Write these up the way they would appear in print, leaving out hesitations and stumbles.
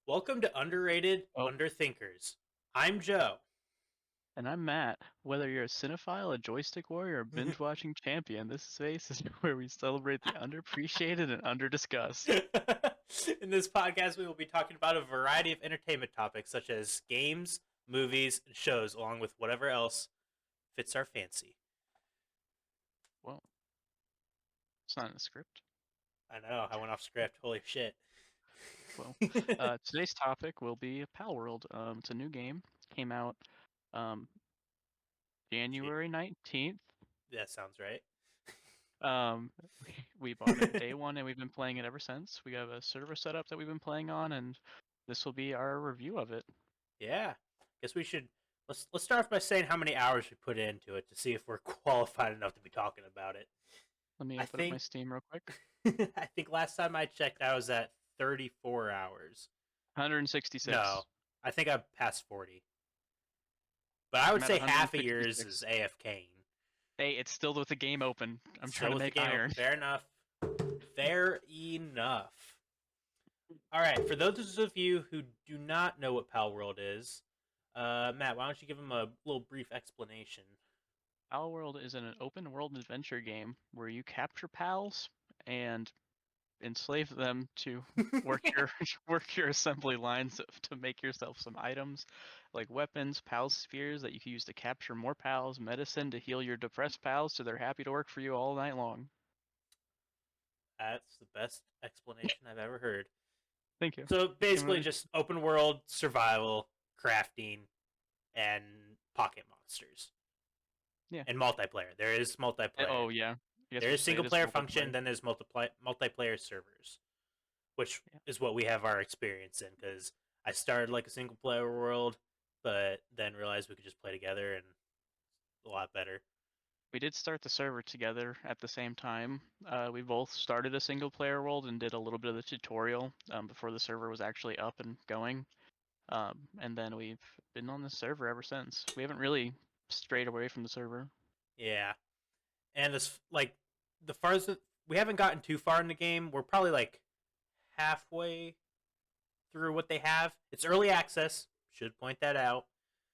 Welcome to Underrated Oh, Underthinkers. I'm Joe. and I'm Matt. Whether you're a cinephile, a joystick warrior, or binge-watching champion, this space is where we celebrate the underappreciated and underdiscussed. In this podcast, we will be talking about a variety of entertainment topics such as games, movies, and shows, along with whatever else fits our fancy. Well, it's not in the script. I know, I went off script. Holy shit. Well, today's topic will be Palworld. It's a new game. Came out um, January 19th. That sounds right. Um, we bought it day one, and we've been playing it ever since. We have a server setup that we've been playing on, and this will be our review of it. Yeah. Guess we should let's start off by saying how many hours we put into it to see if we're qualified enough to be talking about it. Let me I open up my think Steam real quick. I think last time I checked, I was at 34 hours. 166. No, I think I passed 40. But I would I'm at say half of yours 166. is AFKing. Hey, it's still with the game open. I'm trying Still to with the make game open. iron. Fair enough. Fair enough. All right, for those of you who do not know what Palworld is, Matt, why don't you give them a little brief explanation? Palworld is an open world adventure game where you capture pals and enslave them to work your work your assembly lines to make yourself some items like weapons, pal spheres that you can use to capture more pals, medicine to heal your depressed pals so they're happy to work for you all night long. That's the best explanation I've ever heard. Thank you. So basically, Can just open world survival, crafting, and pocket monsters, Yeah. and multiplayer. There is multiplayer. Oh yeah. I guess There we is should say single it is player function, multiplayer. then there's multiplayer servers, which Yeah. is what we have our experience in. Because I started like a single player world, but then realized we could just play together and a lot better. We did start the server together at the same time. We both started a single player world and did a little bit of the tutorial before the server was actually up and going. And then we've been on the server ever since. We haven't really strayed away from the server. Yeah, and this like the farthest we haven't gotten too far in the game. We're probably like halfway through what they have. It's early access. Should point that out.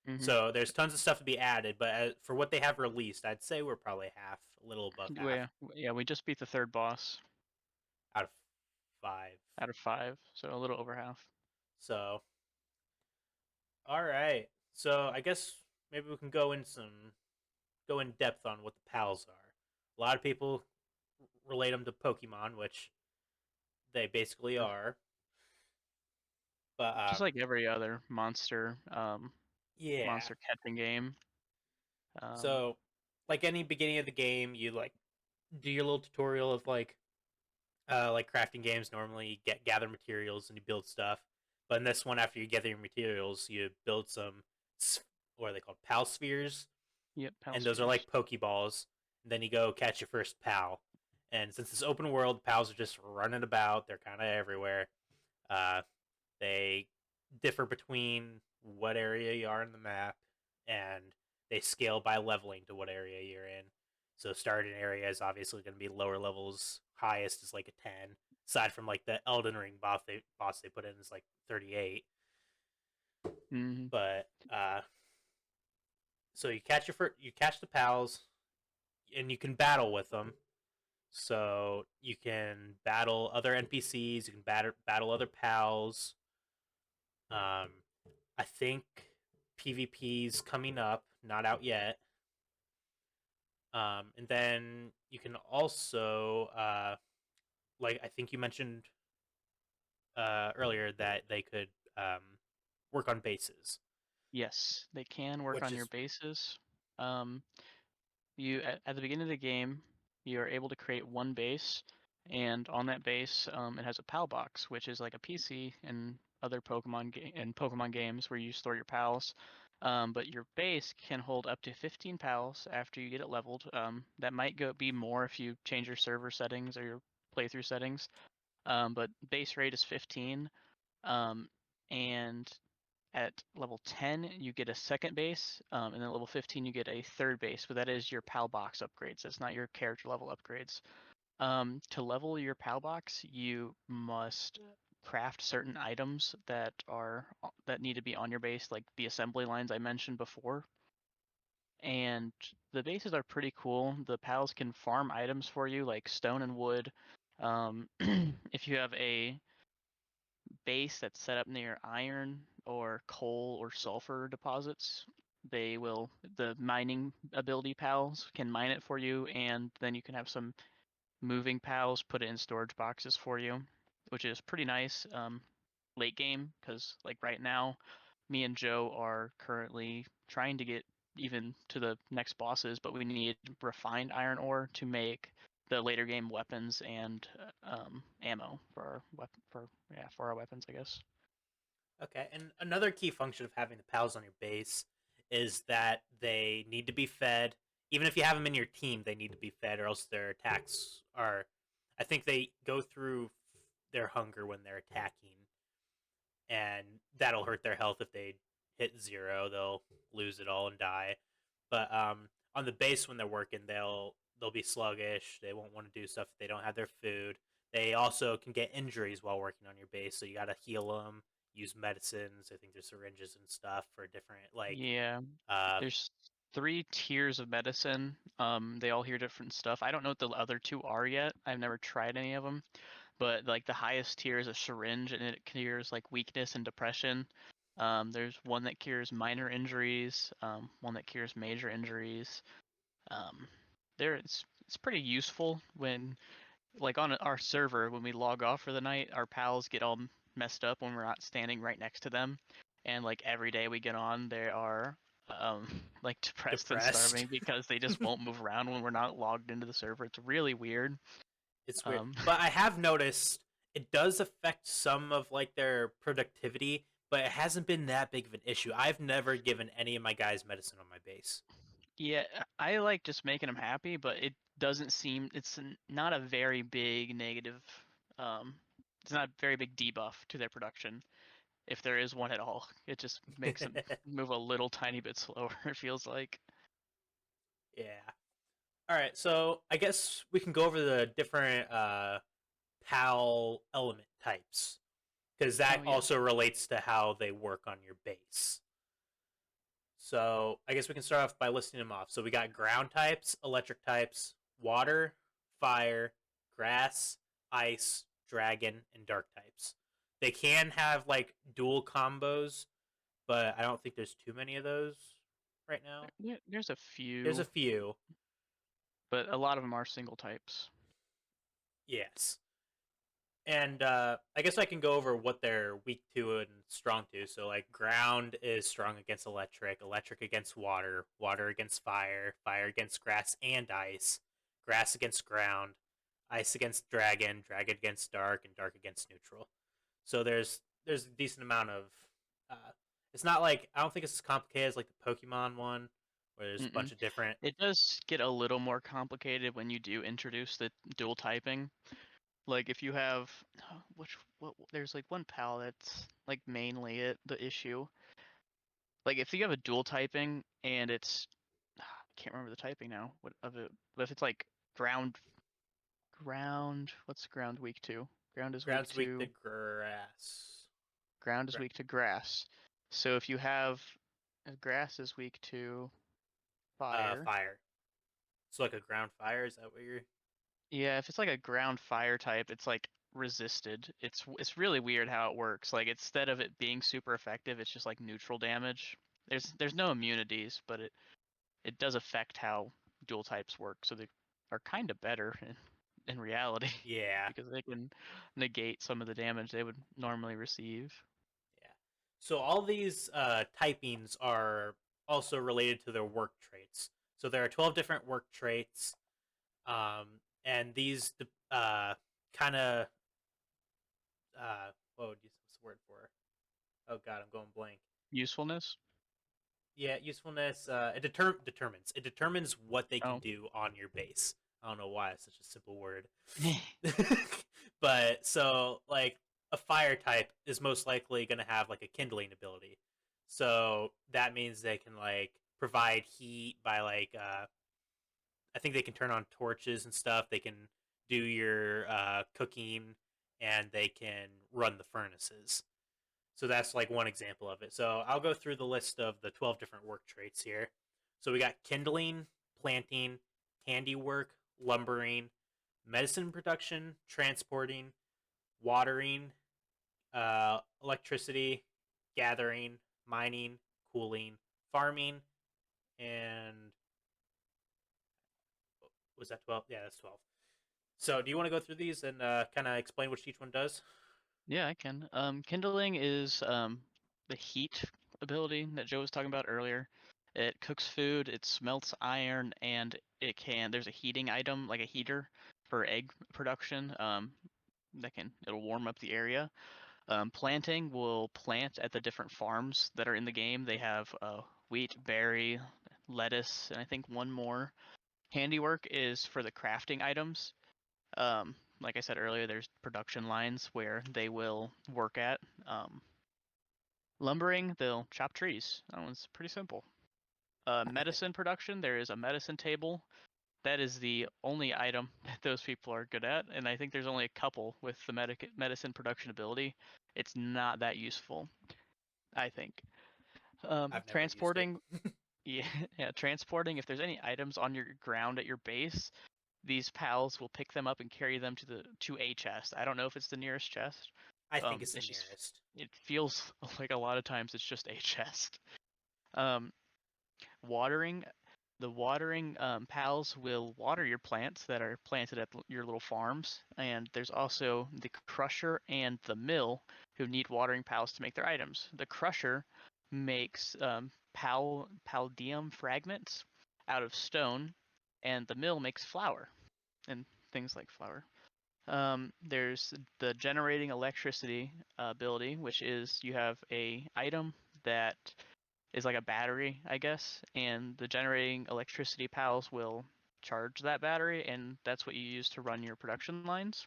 Hmm. So there's tons of stuff to be added, but for what they have released, I'd say we're probably half, a little above half Yeah, we just beat the third boss out of 5. out of 5, so a little over half. So, all right. So I guess maybe we can go in depth on what the pals are. A lot of people relate them to Pokemon, which they basically Yeah. are. But Just like every other monster yeah. monster catching game. Um, So like any beginning of the game, you like do your little tutorial of like crafting games. Normally, you gather materials and you build stuff. But in this one, after you gather your materials, you build some what are they called? Pal spheres, yep, pal and those are spheres. like Pokeballs. And then you go catch your first pal. And since it's open world, pals are just running about. They're kind of everywhere. Uh, they differ between what area you are in the map, and they scale by leveling to what area you're in. So starting area is obviously going to be lower levels. Highest is like a 10. Aside from like the Elden Ring boss they put in is like 38. Hmm. But so you catch the pals, and you can battle with them. So you can battle other NPCs. You can battle other pals. I think PvP's coming up, not out yet. And then you can also, like I think you mentioned earlier, that they could work on bases, Yes, they can work which on your is bases. Um, at the beginning of the game, you are able to create one base, and on that base, it has a PAL box, which is like a PC and other Pokemon games where you store your pals. But your base can hold up to 15 pals after you get it leveled. That might be more if you change your server settings or your playthrough settings. But base rate is 15. Um, and at level 10, you get a second base, and then at level 15, you get a third base, but that is your PAL box upgrades. That's not your character level upgrades. To level your PAL box, you must craft certain items that need to be on your base, like the assembly lines I mentioned before. And the bases are pretty cool. The pals can farm items for you, like stone and wood. If you have a base that's set up near iron or coal or sulfur deposits, the mining ability pals can mine it for you, and then you can have some moving pals put it in storage boxes for you, which is pretty nice late game, because like right now, me and Joe are currently trying to get even to the next bosses, but we need refined iron ore to make the later game weapons and ammo for our for our weapons, I guess. Okay, and another key function of having the pals on your base is that they need to be fed. Even if you have them in your team, they need to be fed, or else their attacks are. I think they go through their hunger when they're attacking, and that'll hurt their health if they hit zero. They'll lose it all and die. But on the base when they're working, they'll be sluggish. They won't want to do stuff if they don't have their food. They also can get injuries while working on your base, so you got to heal them. Use medicines. I think there's syringes and stuff for different Yeah, uh there's 3 tiers of medicine. They all hear different stuff. I don't know what the other two are yet. I've never tried any of them. But like the highest tier is a syringe, and it cures like weakness and depression. There's one that cures minor injuries, one that cures major injuries. Um, it's pretty useful when like on our server when we log off for the night, our pals get all messed up when we're not standing right next to them, and like every day we get on, they are um like depressed and depressed. starving because they just won't move around when we're not logged into the server. It's really weird. It's weird, Um, but I have noticed it does affect some of like their productivity, but it hasn't been that big of an issue. I've never given any of my guys medicine on my base. Yeah, I like just making them happy, but it doesn't seem not a very big negative. Um, it's not a very big debuff to their production, if there is one at all. It just makes them move a little tiny bit slower. It feels like. Yeah. All right, so I guess we can go over the different PAL element types because that Oh yeah, also relates to how they work on your base. So I guess we can start off by listing them off. So we got ground types, electric types, water, fire, grass, ice, dragon, and dark types. They can have like dual combos, but I don't think there's too many of those right now. there's a There's a few, few, but a lot of them are single types. yes. And I guess I can go over what they're weak to and strong to. So, like, ground is strong against electric, electric against water, water against fire, fire against grass and ice, grass against ground, ice against dragon, dragon against dark, and dark against neutral. So there's a decent amount of. Uh, it's not like I don't think it's as complicated as like the Pokemon one, where there's a Mm-mm. bunch of different. It does get a little more complicated when you do introduce the dual typing. Like if you have there's like one pal that's like mainly the issue. Like if you have a dual typing and it's I can't remember the typing now what of it, but if it's like ground what's ground weak to? Ground is weak Ground's weak to to grass. ground is Gra- weak to grass. So if you have grass is weak to fire. fire. So like a ground fire, is that what you're? Yeah, if it's like a ground fire type, it's like resisted. It's really weird how it works. Like instead of it being super effective, it's just like neutral damage. There's no immunities, but it does affect how dual types work. So they are kind of better in reality Yeah, because they can negate some of the damage they would normally receive. yeah. So all these typings are also related to their work traits. So there are 12 different work traits, and these kind of what's the word for? Oh God, I'm going blank. Usefulness? Yeah, usefulness. It determines. It determines what they can Oh. do on your base. I don't know why it's such a simple word. But so like a fire type is most likely going to have like a kindling ability. So that means they can like provide heat by like I think they can turn on torches and stuff. They can do your cooking and they can run the furnaces. So that's like one example of it. So I'll go through the list of the 12 different work traits here. So we got kindling, planting, handiwork, lumbering, medicine production, transporting, watering, electricity, gathering, mining, cooling, farming, and was that 12? Yeah, that's 12. So do you want to go through these and kind of explain what each one does? Yeah, I can. Kindling is the heat ability that Joe was talking about earlier. It cooks food, it smelts iron, and there's a heating item like a heater for egg production. It'll warm up the area. Planting will plant at the different farms that are in the game. They have wheat, berry, lettuce, and I think one more. Handiwork is for the crafting items. Like I said earlier, there's production lines where they will work at. Um, Lumbering, they'll chop trees. That one's pretty simple. Medicine production, there is a medicine table. That is the only item that those people are good at, and I think there's only a couple with the medicine production ability. It's not that useful, I think. I've never used it. Transporting, yeah, yeah, transporting. If there's any items on your ground at your base, these pals will pick them up and carry them to a chest. I don't know if it's the nearest chest. I think it's the It's just nearest. it feels like a lot of times it's just a chest. Um, Watering, the watering pals will water your plants that are planted at your little farms, and there's also the crusher and the mill who need watering pals to make their items. The crusher makes paldium fragments out of stone, and the mill makes flour and things like flour. There's the generating electricity ability, which is you have a item that is like a battery, I guess, and the generating electricity pals will charge that battery, and that's what you use to run your production lines.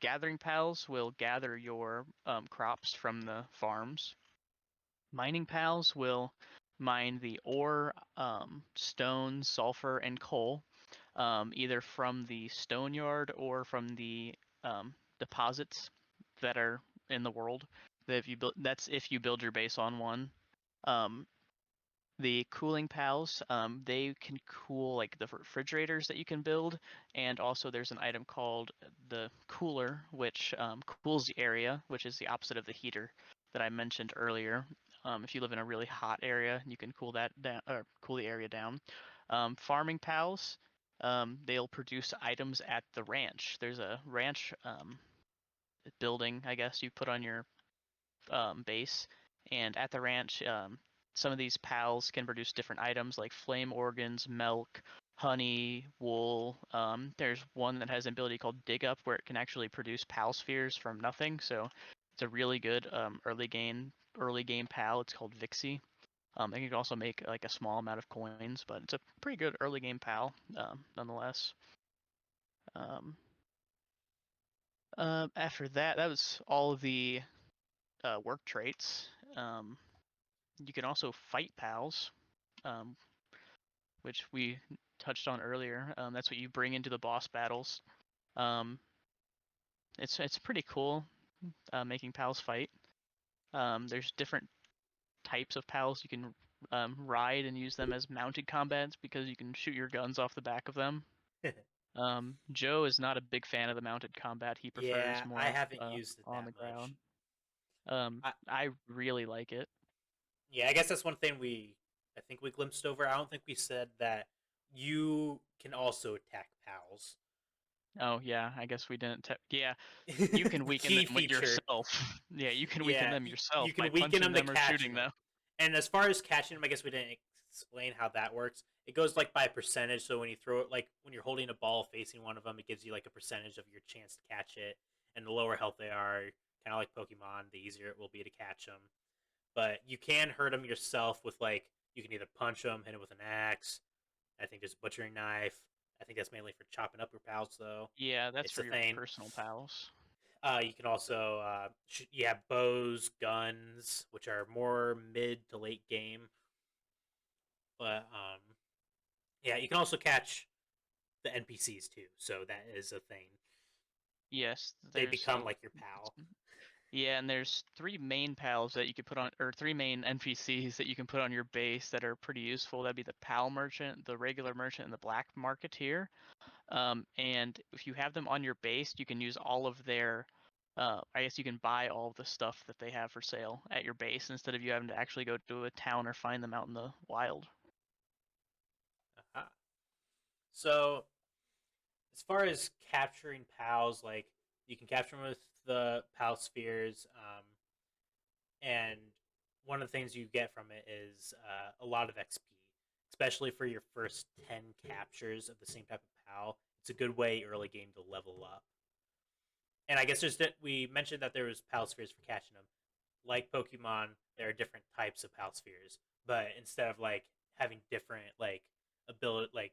Gathering pals will gather your crops from the farms. Mining pals will mine the ore, stone, sulfur, and coal, either from the stone yard or from the deposits that are in the world. That's if you build your base on one. Um, the cooling pals, they can cool like the refrigerators that you can build, and also there's an item called the cooler, which cools the area, which is the opposite of the heater that I mentioned earlier. If you live in a really hot area, you can cool that down or cool the area down. Farming pals, they'll produce items at the ranch. There's a ranch building, I guess, you put on your base. And at the ranch, some of these pals can produce different items like flame organs, milk, honey, wool. There's one that has an ability called Dig Up where it can actually produce pal spheres from nothing. So it's a really good early game pal. It's called Vixie. It can also make like a small amount of coins, but it's a pretty good early game pal nonetheless. Um, After that, that was all of the work traits. Um, You can also fight pals, um, which we touched on earlier. That's what you bring into the boss battles. Um, it's pretty cool making pals fight. There's different types of pals you can ride and use them as mounted combats because you can shoot your guns off the back of them. Joe is not a big fan of the mounted combat. He Yeah, prefers I more haven't used it on that the much. ground. I, I really like it. yeah, I guess that's one thing I think we glimpsed over. I don't think we said that you can also attack pals. Oh yeah, I guess we didn't. Yeah, you can weaken Key them with feature. yourself. Yeah, you can weaken Yeah, them you yourself by can weaken punching them to them or catch shooting them. them. And as far as catching them, I guess we didn't explain how that works. It goes like by percentage. So when you throw it, like when you're holding a ball facing one of them, it gives you like a percentage of your chance to catch it. And the lower health they are, kind of like Pokemon, the easier it will be to catch them. But you can hurt them yourself with like you can either punch them, hit them with an axe. I think there's a butchering knife. I think that's mainly for chopping up your pals, though. Yeah, that's It's for a your thing. personal pals. You can also you have bows, guns, which are more mid to late game. But yeah, you can also catch the NPCs too. So that is a thing. Yes, They there's become a like your pal. yeah, and there's three main pals that you could put on, or three main NPCs that you can put on your base that are pretty useful. That'd be the pal merchant, the regular merchant, and the black marketeer. And if you have them on your base, you can use all of their. I guess you can buy all of the stuff that they have for sale at your base instead of you having to actually go to a town or find them out in the wild. Uh-huh. So as far as capturing pals, like you can capture them with the pal spheres, and one of the things you get from it is a lot of XP, especially for your first 10 captures of the same type of pal. It's a good way early game to level up. And I guess we mentioned that there was pal spheres for catching them. Like Pokemon, there are different types of pal spheres, but instead of like having different like ability, like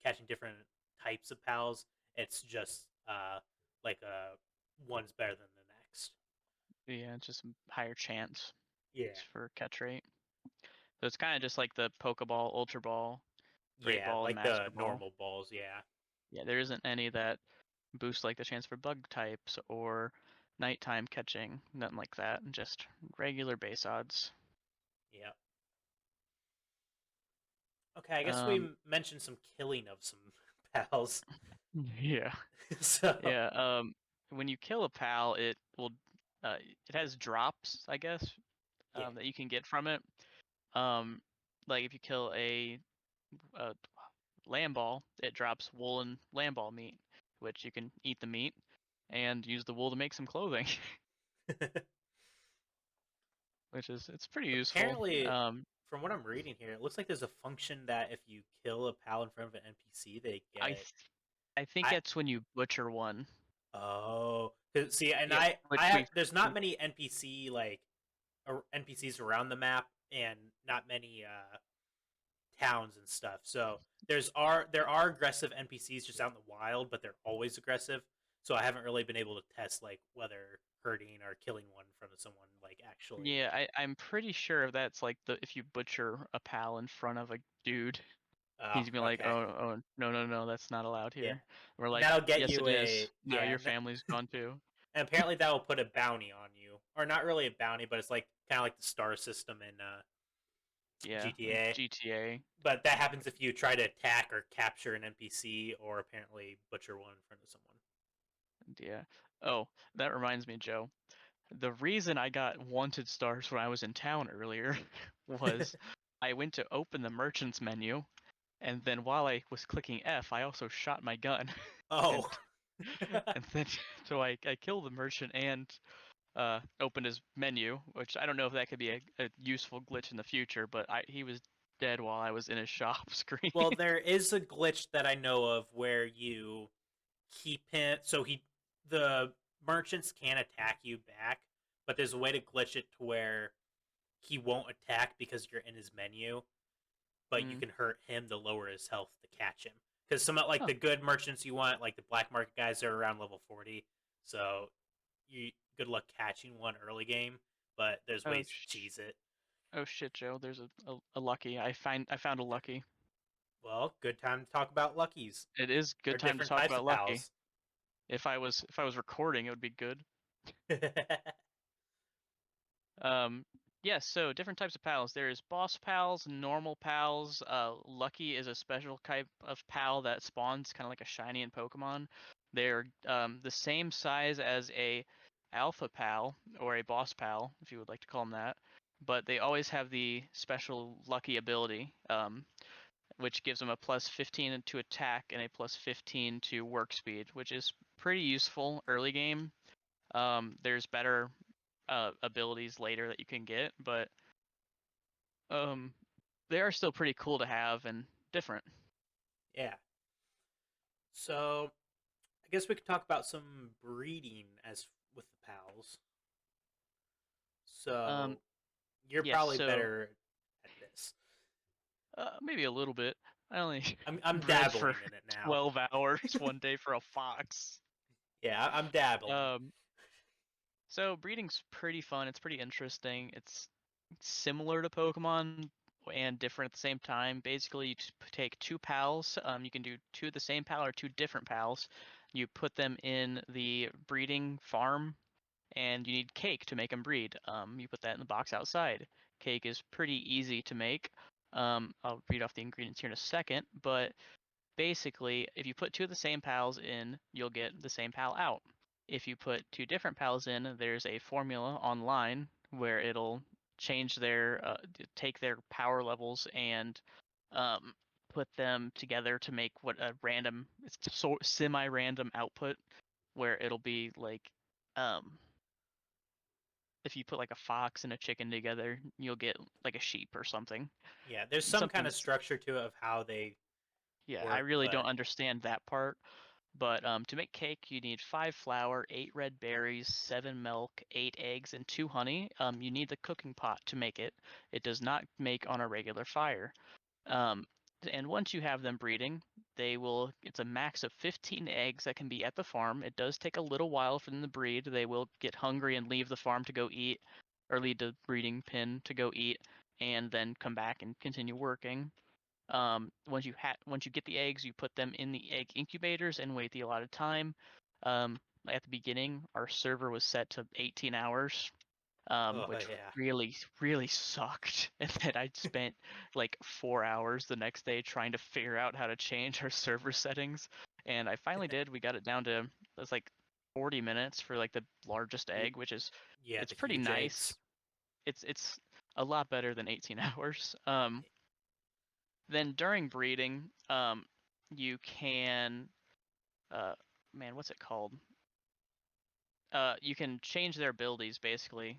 catching different types of pals, it's just like one's better than the next. Yeah, it's just a higher chance Yeah, for catch rate. So it's kind of just like the Pokeball, Ultra Ball, Great yeah, Ball, and like the Master Ball. normal balls. Yeah, Yeah, there isn't any that boost like the chance for bug types or nighttime catching, nothing like that. Just regular base odds. yeah. Okay, I guess we Um, mentioned some killing of some pals. yeah, So yeah. When you kill a pal, it will, it has drops, I guess, yeah, that you can get from it. Um, like if you kill a lamb ball, it drops woolen lamb ball meat, which you can eat the meat and use the wool to make some clothing, which is it's pretty useful. apparently, from what I'm reading here, it looks like there's a function that if you kill a pal in front of an NPC, they I get. th- I think I that's when you butcher one. Oh, see, and Yeah, which we there's not many NPC like NPCs around the map, and not many towns and stuff. So there are aggressive NPCs just out in the wild, but they're always aggressive. So I haven't really been able to test like whether hurting or killing one in front of someone like actually. yeah, I'm pretty sure that's like the if you butcher a pal in front of a dude, Oh, he's gonna be like, okay, oh no no no, that's not allowed yeah, here. We're and like, that'll get yes you it a is. Now your family's gone too. and apparently that will put a bounty on you, or not really a bounty, but it's like kind of like the star system in Yeah, like GTA. GTA. But that happens if you try to attack or capture an NPC or apparently butcher one in front of someone. Yeah. Oh, that reminds me, Joe. The reason I got wanted stars when I was in town earlier was I went to open the merchant's menu, and then while I was clicking F, I also shot my gun, and Oh. and then so I killed the merchant and opened his menu, which I don't know if that could be a useful glitch in the future, but he was dead while I was in his shop screen. Well, there is a glitch that I know of where you keep him so the merchants can attack you back, but there's a way to glitch it to where he won't attack because you're in his menu, but you Mm. can hurt him to lower his health to catch him. Because some of like Oh, the good merchants you want, like the black market guys, are around level 40. So you good luck catching one early game, but there's oh, ways to cheese it. oh shit, Joe. There's a lucky. I found a lucky. Well, good time to talk about luckies. It is There good are time to different talk types about of lucky. pals. If I was recording, it would be good. Um, yes, so different types of pals. There's boss pals, normal pals. Lucky is a special type of pal that spawns kind of like a shiny in Pokemon. They're the same size as a alpha pal or a boss pal, if you would like to call them that. But they always have the special lucky ability, which gives them a plus 15 to attack and a plus 15 to work speed, which is pretty useful early game. There's better abilities later that you can get, but um, they are still pretty cool to have and different. Yeah. So I guess we could talk about some breeding as with the pals. Um, So you're yes, probably so better at this. maybe a little bit. I only I'm bred for dabbling in it now. 12 hours one day for a fox. Yeah, I'm dabbling. Um, so breeding's pretty fun. It's pretty interesting. It's similar to Pokemon and different at the same time. Basically, you take two pals. You can do two of the same pal or two different pals. You put them in the breeding farm, and you need cake to make them breed. You put that in the box outside. Cake is pretty easy to make. I'll read off the ingredients here in a second, but basically, if you put two of the same pals in, you'll get the same pal out. If you put two different pals in, there's a formula online where it'll change take their power levels and um, put them together to make what a random, it's so semi-random output where it'll be like, um, if you put like a fox and a chicken together, you'll get like a sheep or something. Yeah, there's some Something kind of that's, structure to it of how they yeah, I work, really don't but understand that part. But to make cake, you need 5 flour, 8 red berries, 7 milk, 8 eggs, and 2 honey. You need the cooking pot to make it. It does not make on a regular fire. Um, and once you have them breeding, it's a max of 15 eggs that can be at the farm. It does take a little while for them to breed. They will get hungry and leave the farm to go eat, or leave the breeding pen to go eat, and then come back and continue working. Once you get the eggs, you put them in the egg incubators and wait the allotted time. At the beginning, our server was set to 18 hours, oh which yeah. really, really sucked. And then I spent like 4 hours the next day trying to figure out how to change our server settings. And I finally did. We got it down to, it's like 40 minutes for like the largest The egg, which is, yeah, it's the pretty huge nice. eggs. It's a lot better than 18 hours. Then during breeding, you can, uh, man, what's it called? You can change their abilities basically,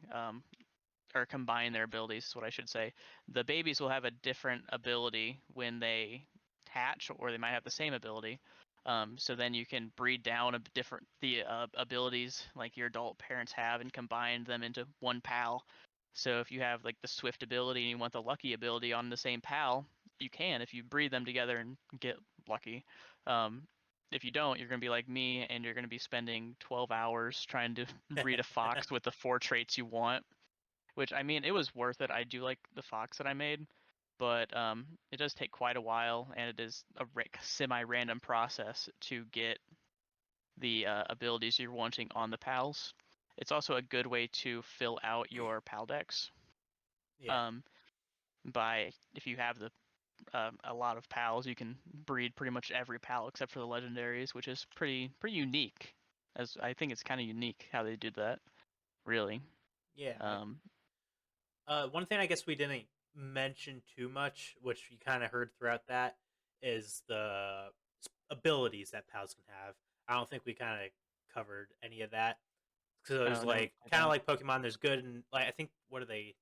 or combine their abilities, is what I should say. The babies will have a different ability when they hatch, or they might have the same ability. So then you can breed down the abilities like your adult parents have and combine them into one pal. So if you have like the swift ability and you want the lucky ability on the same pal, you can if you breed them together and get lucky. Um, if you don't, you're going to be like me and you're going to be spending 12 hours trying to breed a fox with the 4 traits you want, which I mean, it was worth it. I do like the fox that I made, but it does take quite a while, and it is a semi-random process to get the abilities you're wanting on the pals. It's also a good way to fill out your pal decks. Yeah. Um, if you have a lot of pals, you can breed pretty much every pal except for the legendaries, which is pretty unique. As I think it's kind of unique how they did that, really. Yeah. Um, One thing I guess we didn't mention too much, which you kind of heard throughout that, is the abilities that pals can have. I don't think we kind of covered any of that. So there's oh no, like I kind of don't. like Pokemon. There's good and like I think what are they?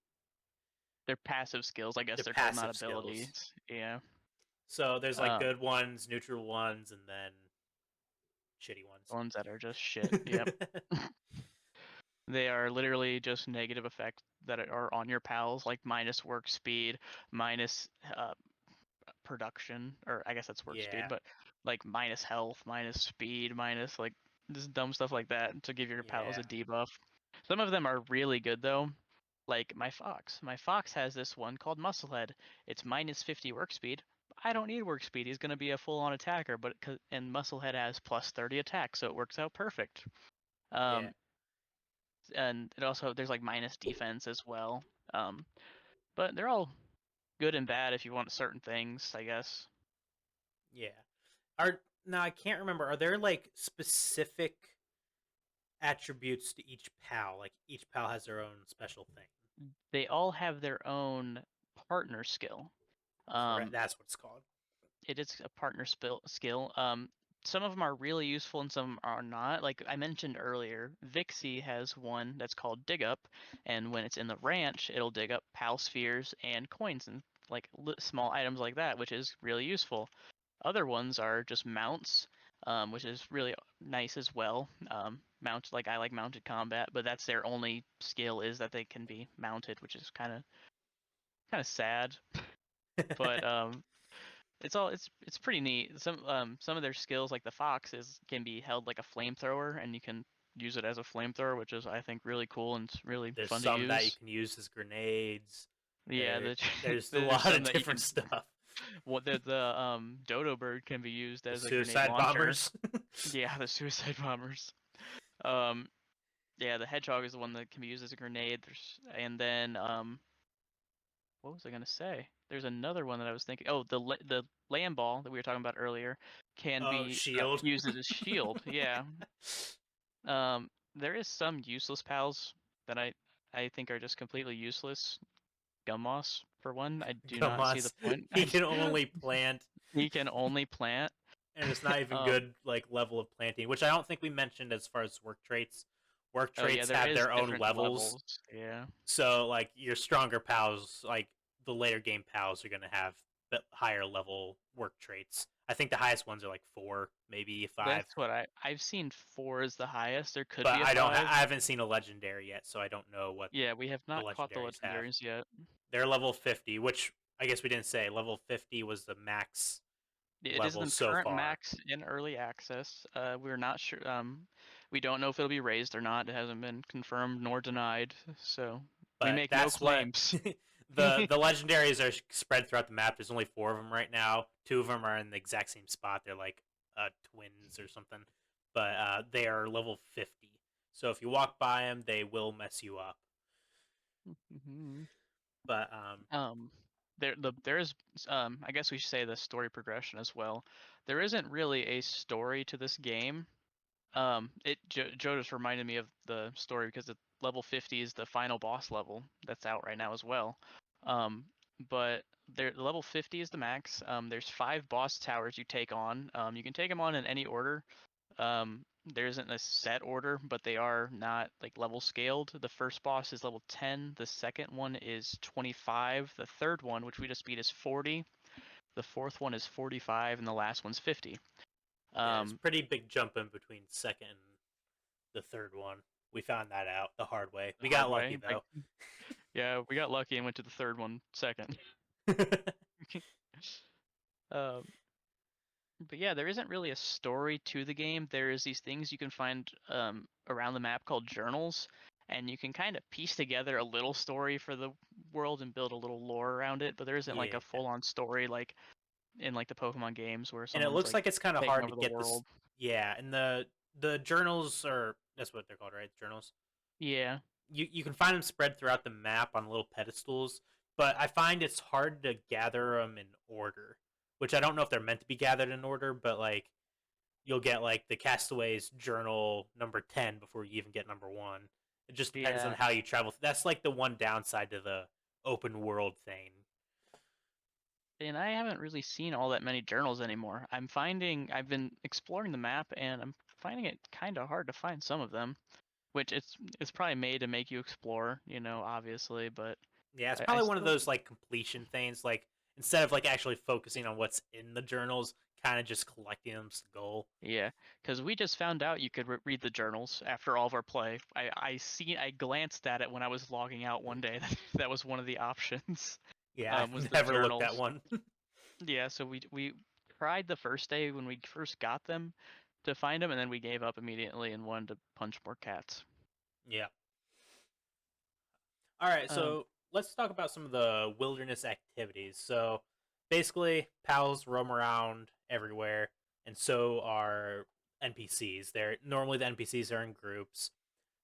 They're passive skills, I guess They're they're called, not passive skills. abilities. Yeah. So there's like Um, good ones, neutral ones, and then shitty Ones that are just shit. Yep. ones. They are literally just negative effects that are on your pals, like minus work speed, minus production, or I guess that's work speed, Yeah, but like minus health, minus speed, minus like just dumb stuff like that to give your pals yeah, a debuff. Some of them are really good though, like my fox. My fox has this one called Musclehead. It's minus 50 work speed. I don't need work speed. He's going to be a full-on attacker, and Musclehead has plus 30 attack, so it works out perfect. yeah, Um, and it also there's like minus defense as well. Um, but they're all good and bad if you want certain things, I guess. yeah. Are now I can't remember. Are there like specific attributes to each pal? Like each pal has their own special thing. They all have their own partner skill. Correct. Um, That's what it's called. it is a partner skill. Some of them are really useful and some are not. Like I mentioned earlier, Vixie has one that's called Dig Up, and when it's in the ranch, it'll dig up pal spheres and coins and like small items like that, which is really useful. Other ones are just mounts, which is really nice as well. Like I like mounted combat, but that's their only skill is that they can be mounted, which is kind of sad. But it's pretty neat. Some of their skills, like the fox, is can be held like a flamethrower, and you can use it as a flamethrower, which is I think really cool and it's really There's fun to some that you use. can use as grenades. Yeah, There's a there's lot some of that you different can stuff. What the dodo bird can be used The as a grenade suicide launcher. bombers. Yeah, the suicide bombers. Um, yeah, the hedgehog is the one that can be used as a grenade. And then what was I gonna say? There's another one that I was thinking. Oh, the land ball that we were talking about earlier can Oh, be shield. used as a shield. Yeah. There is some useless pals that I think are just completely useless. Gummoss, for one, I do not see the Gamas. point. He can only plant, He can only plant. and it's not even um, good like level of planting, which I don't think we mentioned as far as work traits. Work oh yeah, traits there have is their own different levels, levels. Yeah. so like your stronger pals, like the later game pals, are gonna have the higher level work traits. I think the highest ones are like 4, maybe 5, That's what I've seen 4 is the highest. There could but be a I don't. 5. I haven't seen a legendary yet, so I don't know what Yeah, we have the not caught the legendaries have. legendaries yet. They're level 50, which I guess we didn't say. Level 50 was the max It is level the so current far. max in early access. We're not sure. We don't know if it'll be raised or not. It hasn't been confirmed nor denied. So we But make no that's what claims. the legendaries are spread throughout the map. There's only 4 of them right now. 2 of them are in the exact same spot. They're like twins or something, but they are level 50. So if you walk by them, they will mess you up. Mhm. But Um, there is I guess we should say the story progression as well. There isn't really a story to this game. Joe just reminded me of the story because the level 50 is the final boss level that's out right now as well. Um, but the level 50 is the max. There's 5 boss towers you take on. You can take them on in any order. There isn't a set order, but they are not like level scaled. The first boss is level 10, the second one is 25, the third one, which we just beat, is 40, the fourth one is 45, and the last one's 50. yeah, it's Um, pretty big jump in between second and the third one. We found that out the hard way. the We hard got lucky way. Like, though. yeah, we got lucky and went to the third one second. Um, but yeah, there isn't really a story to the game. There is these things you can find around the map called journals, and you can kind of piece together a little story for the world and build a little lore around it. But there isn't like Yeah, a full-on story like in like the Pokemon games where and it someone's looks like like it's kind of taking hard to over the get this. world. Yeah, and the journals are, that's what they're called, right? Journals. Yeah, You can find them spread throughout the map on little pedestals, but I find it's hard to gather them in order. Which I don't know if they're meant to be gathered in order, but like you'll get like the Castaways Journal number 10 before you even get number 1. It just depends on yeah. how you travel. That's like the one downside to the open world thing. And I haven't really seen all that many journals anymore. I've been exploring the map and I'm finding it kind of hard to find some of them, which it's probably made to make you explore, obviously, but Yeah, it's I probably one of still. those like completion things. Like instead of like actually focusing on what's in the journals, kind of just collecting them's the goal. Yeah, because we just found out you could read the journals after all of our play. I glanced at it when I was logging out one day. That was one of the options. Yeah, Was I've the never looked at journals. one. Yeah, so we tried the first day when we first got them to find them, and then we gave up immediately and wanted to punch more cats. Yeah. All right, Um, so let's talk about some of the wilderness activities. So basically, pals roam around everywhere, and so are NPCs. They're normally the NPCs are in groups.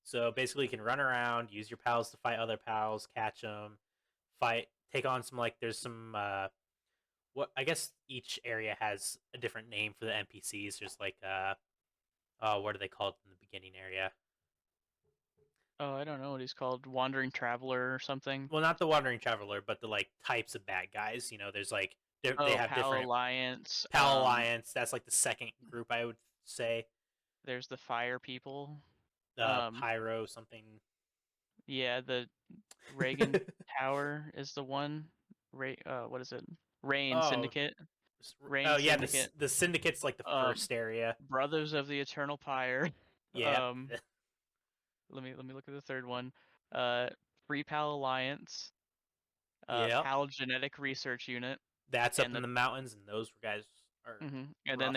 So basically, you can run around, use your pals to fight other pals, catch them, fight, take on some like there's some what I guess each area has a different name for the NPCs. There's like oh, what are they called in the beginning area? oh, I don't know what he's called, Wandering Traveler or something. Well, not the wandering traveler, but the like types of bad guys. There's like they Oh, have Pal different Alliance. Pal Alliance. That's like the second group I would say. There's the Fire People. The Um, Pyro something. yeah, the Reagan Tower is the one. What is it? Rain Oh, Syndicate. oh Rain yeah, Syndicate. the syndicate's like the Um, first area. Brothers of the Eternal Pyre. Yeah, Um, let me look at the third one. Uh, Free Pal Alliance. yeah. Pal Genetic Research Unit, That's up and in the the mountains, and those guys are and then rough.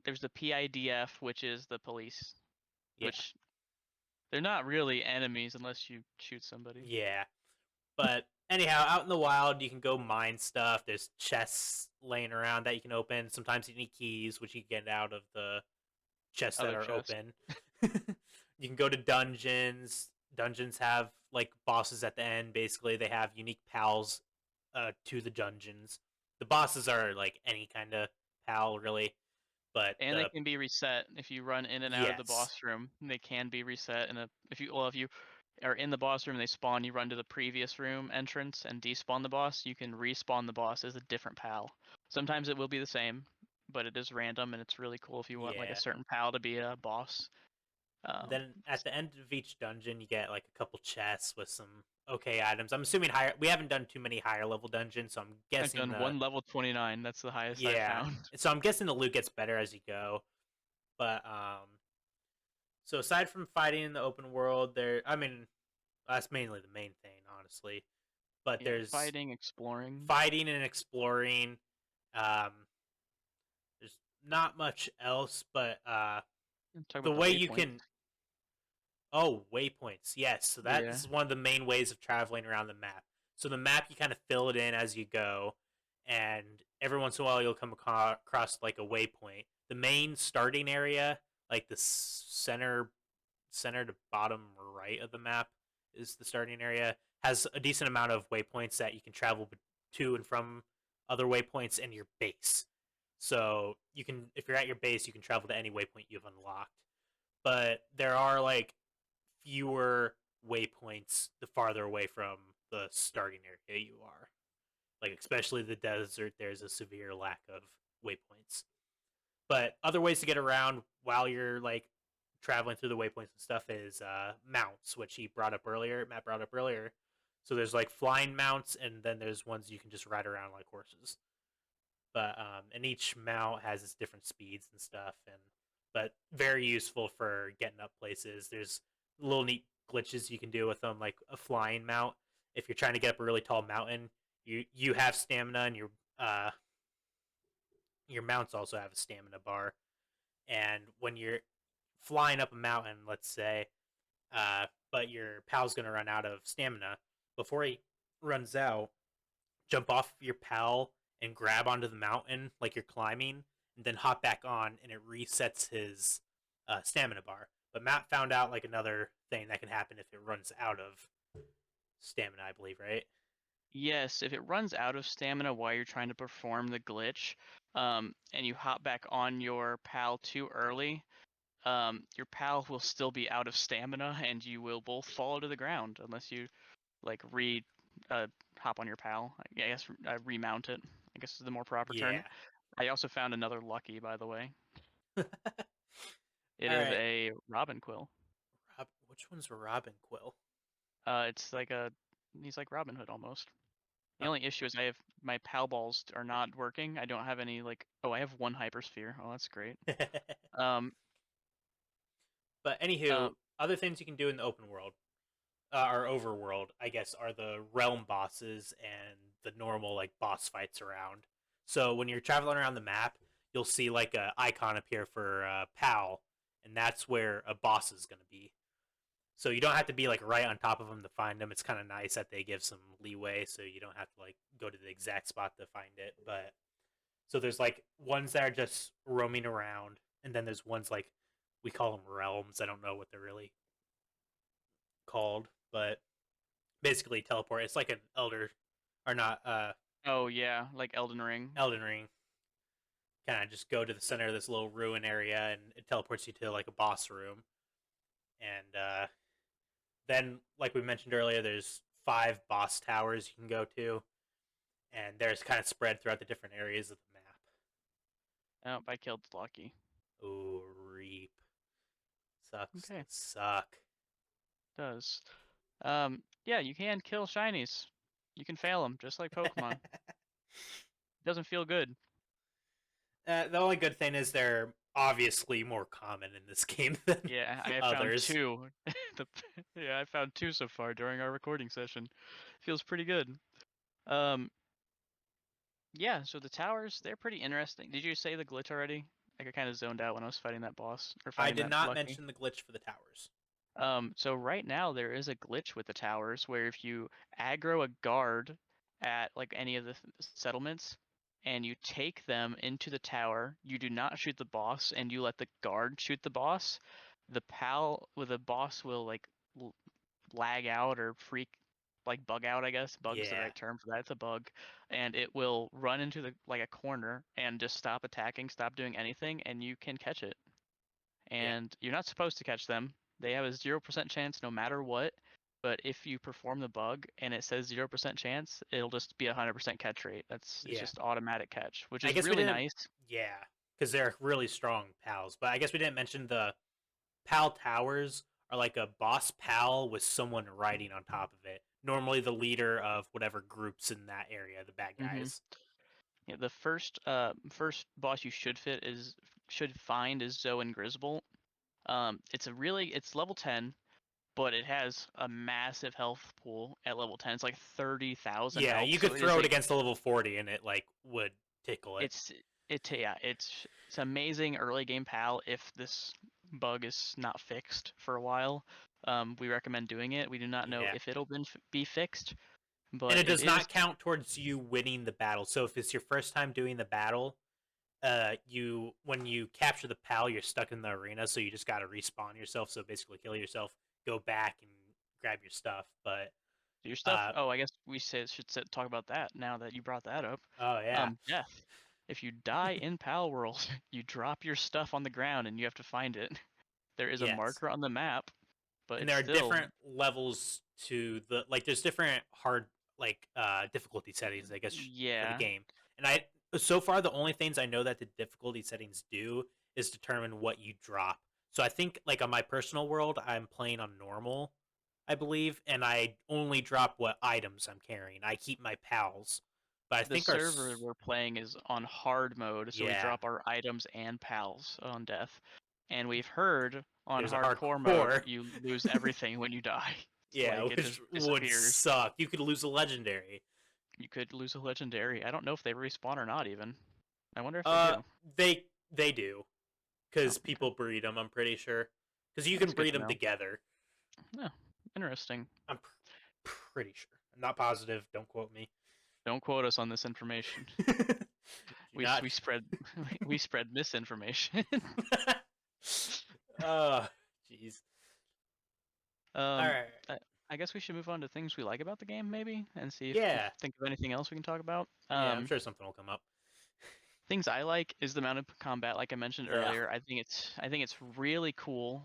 there's the PIDF, which is the police, Yeah, which they're not really enemies unless you shoot somebody. yeah. But anyhow, out in the wild, you can go mine stuff. There's chests laying around that you can open. Sometimes you need keys, which you can get out of the chests that Other are chest. open. You can go to dungeons. Dungeons have like bosses at the end. Basically, they have unique pals to the dungeons. The bosses are like any kind of pal, really. But And they can be reset if you run in and out of the yes, boss room. They can be reset in a if you are in the boss room, they spawn. You run to the previous room entrance and despawn the boss. You can respawn the boss as a different pal. Sometimes it will be the same, but it is random and it's really cool if you want like a yeah. certain pal to be a boss. Um, Then at the end of each dungeon, you get like a couple chests with some okay items. I'm assuming higher. We haven't done too many higher level dungeons, so I'm I've guessing done the one level 29. That's the highest I've yeah. found. So I'm guessing the loot gets better as you go. But so aside from fighting in the open world, I mean, that's mainly the main thing, honestly. But Yeah, there's fighting, exploring. fighting and exploring. Um, there's not much else, but Talk the about the way you waypoint. can oh, waypoints. Yes. So that Yeah. is one of the main ways of traveling around the map. So the map, you kind of fill it in as you go, and every once in a while you'll come across like a waypoint. The main starting area, like the center to bottom right of the map, is the starting area. Has a decent amount of waypoints that you can travel to and from other waypoints and your base. So you can, if you're at your base, you can travel to any waypoint you've unlocked. But there are like fewer waypoints the farther away from the starting area you are. Like especially the desert, there's a severe lack of waypoints. But other ways to get around while you're like traveling through the waypoints and stuff is mounts, which he brought up earlier. Matt brought up earlier. So there's like flying mounts, and then there's ones you can just ride around like horses. But and each mount has its different speeds and stuff, and but very useful for getting up places. There's little neat glitches you can do with them, like a flying mount. If you're trying to get up a really tall mountain, you have stamina, and your mounts also have a stamina bar. And when you're flying up a mountain, let's say, but your pal's gonna run out of stamina before he runs out, jump off your pal and grab onto the mountain like you're climbing, and then hop back on, and it resets his stamina bar. But Matt found out like another thing that can happen if it runs out of stamina, I believe, right? Yes, if it runs out of stamina while you're trying to perform the glitch, and you hop back on your pal too early, your pal will still be out of stamina, and you will both fall to the ground unless you like uh, hop on your pal. I guess remount it. I guess is the more proper term. Yeah. I also found another lucky, by the way. All It is right. a robin quill. Which one's Robin Quill? It's like he's like Robin Hood almost. The Huh. only issue is I have my pal balls are not working. I don't have any like I have one hypersphere. Oh, that's great. Um, But uh, anywho, other things you can do in the open world or overworld, I guess, are the realm bosses and the normal like boss fights around. So when you're traveling around the map, you'll see like a icon appear for PAL, and that's where a boss is going to be. So you don't have to be like right on top of them to find them. It's kind of nice that they give some leeway, so you don't have to like go to the exact spot to find it. But so there's like ones that are just roaming around, and then there's ones like we call them realms. I don't know what they're really called, but basically teleport. It's like an elder or not oh yeah, like Elden Ring. Elden Ring. Kind of just go to the center of this little ruin area, and it teleports you to like a boss room. And then, like we mentioned earlier, there's 5 boss towers you can go to, and there's kind of spread throughout the different areas of the map. Oh, I killed Lucky. Ooh, reap sucks to Okay, suck. does. Yeah, you can kill shinies. You can fail them just like Pokemon. Doesn't feel good. The only good thing is they're obviously more common in this game than Yeah, I have found others. two. the, yeah, I found two so far during our recording session. Feels pretty good. Um, yeah, so the towers, they're pretty interesting. Did you say the glitch already? Like I kind of zoned out when I was fighting that boss or I fighting did that not Lucky. mention the glitch for the towers. So right now there is a glitch with the towers where if you aggro a guard at like any of the settlements and you take them into the tower, you do not shoot the boss and you let the guard shoot the boss, the pal with the boss will like lag out or freak like bug out, I guess. Bug's the Yeah, right term for that. It's a bug. And it will run into the like a corner and just stop attacking, stop doing anything, and you can catch it. yeah, And you're not supposed to catch them. They have a 0% chance no matter what. But if you perform the bug and it says 0% chance, it'll just be 100% catch rate. It's yeah. just automatic catch, which I is guess we really didn't. nice. Yeah, because they're really strong pals. But I guess we didn't mention the pal towers are like a boss pal with someone riding on top of it. Normally, the leader of whatever groups in that area, the bad hmm guys. Yeah, the first boss you should find is Zoe and Grisbolt. It's level 10, but it has a massive health pool at level 10. It's like 30,000 Yeah, health, you so could it is throw it a against a level 40 and it like would tickle it. it's yeah, it's amazing early game pal if this bug is not fixed for a while. We recommend doing it. We do not know Yeah. if it'll be fixed, And but it it does is. not count towards you winning the battle. So if it's your first time doing the battle, you when you capture the pal, you're stuck in the arena, so you just got to respawn yourself. So basically, kill yourself, go back and grab your stuff. But Your stuff. uh, Oh, I guess we talk about that now that you brought that up. oh yeah, Death. If you die in Palworld, you drop your stuff on the ground and you have to find it. There is a yes. marker on the map, but And it's there are still. different levels to the like. There's different hard like difficulty settings, I guess, for the Yeah. game. And I so far the only things I know that the difficulty settings do is determine what you drop. So I think like on my personal world, I'm playing on normal, I believe, and I only drop what items I'm carrying. I keep my pals, but I The think our server we're playing is on hard mode, so we yeah, drop our items and pals on death. And we've heard on there's a hardcore mode, hardcore. you lose everything when you die. It's Yeah, like it just which would disappears. suck. You could lose a legendary. You could lose a legendary. I don't know if they respawn or not even. I wonder if they Uh, do. they do Oh, because okay. people breed them. I'm pretty sure because you can That's good breed to them know. together. Yeah, interesting. I'm pretty sure. I'm not positive. Don't quote me. Don't quote us on this information. Do not. We spread we spread misinformation. Oh, jeez. All um, right. I, I guess we should move on to things we like about the game, maybe, and see if we Yeah, think of anything else we can talk about. yeah. I'm sure something will come up. Things I like is the mounted combat, like I mentioned Yeah. earlier. I think it's really cool.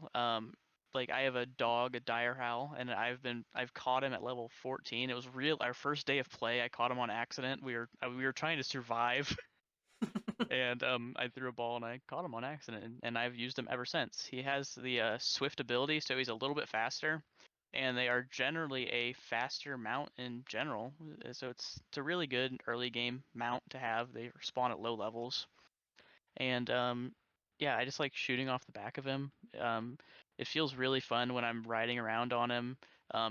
Like I have a dog, a dire howl, and I've caught him at level 14. It was real our first day of play. I caught him on accident. We were trying to survive, and I threw a ball and I caught him on accident, and I've used him ever since. He has the swift ability, so he's a little bit faster, and they are generally a faster mount in general. So it's a really good early game mount to have. They spawn at low levels, and yeah, I just like shooting off the back of him. Um, it feels really fun when I'm riding around on him,